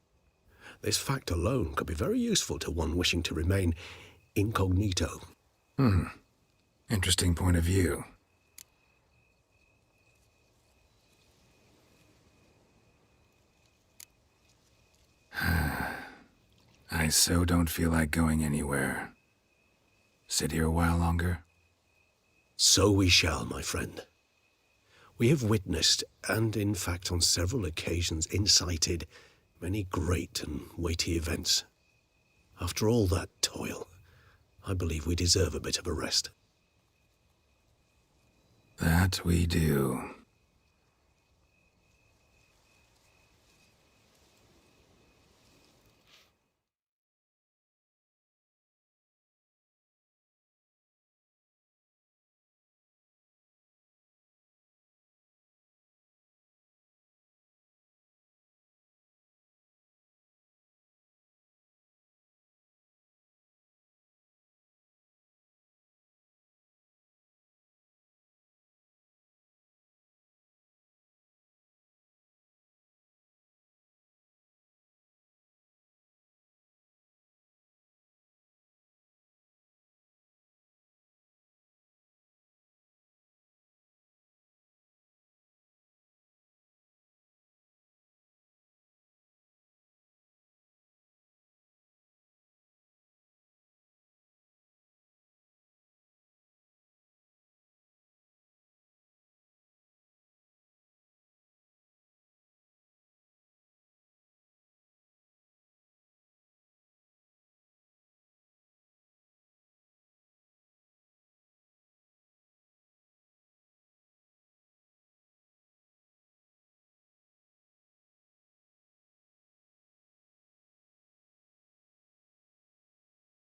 D: This fact alone could be very useful to one wishing to remain incognito.
B: Interesting point of view. I so don't feel like going anywhere. Sit here a while longer?
D: So we shall, my friend. We have witnessed, and in fact on several occasions incited, many great and weighty events. After all that toil, I believe we deserve a bit of a rest.
B: That we do.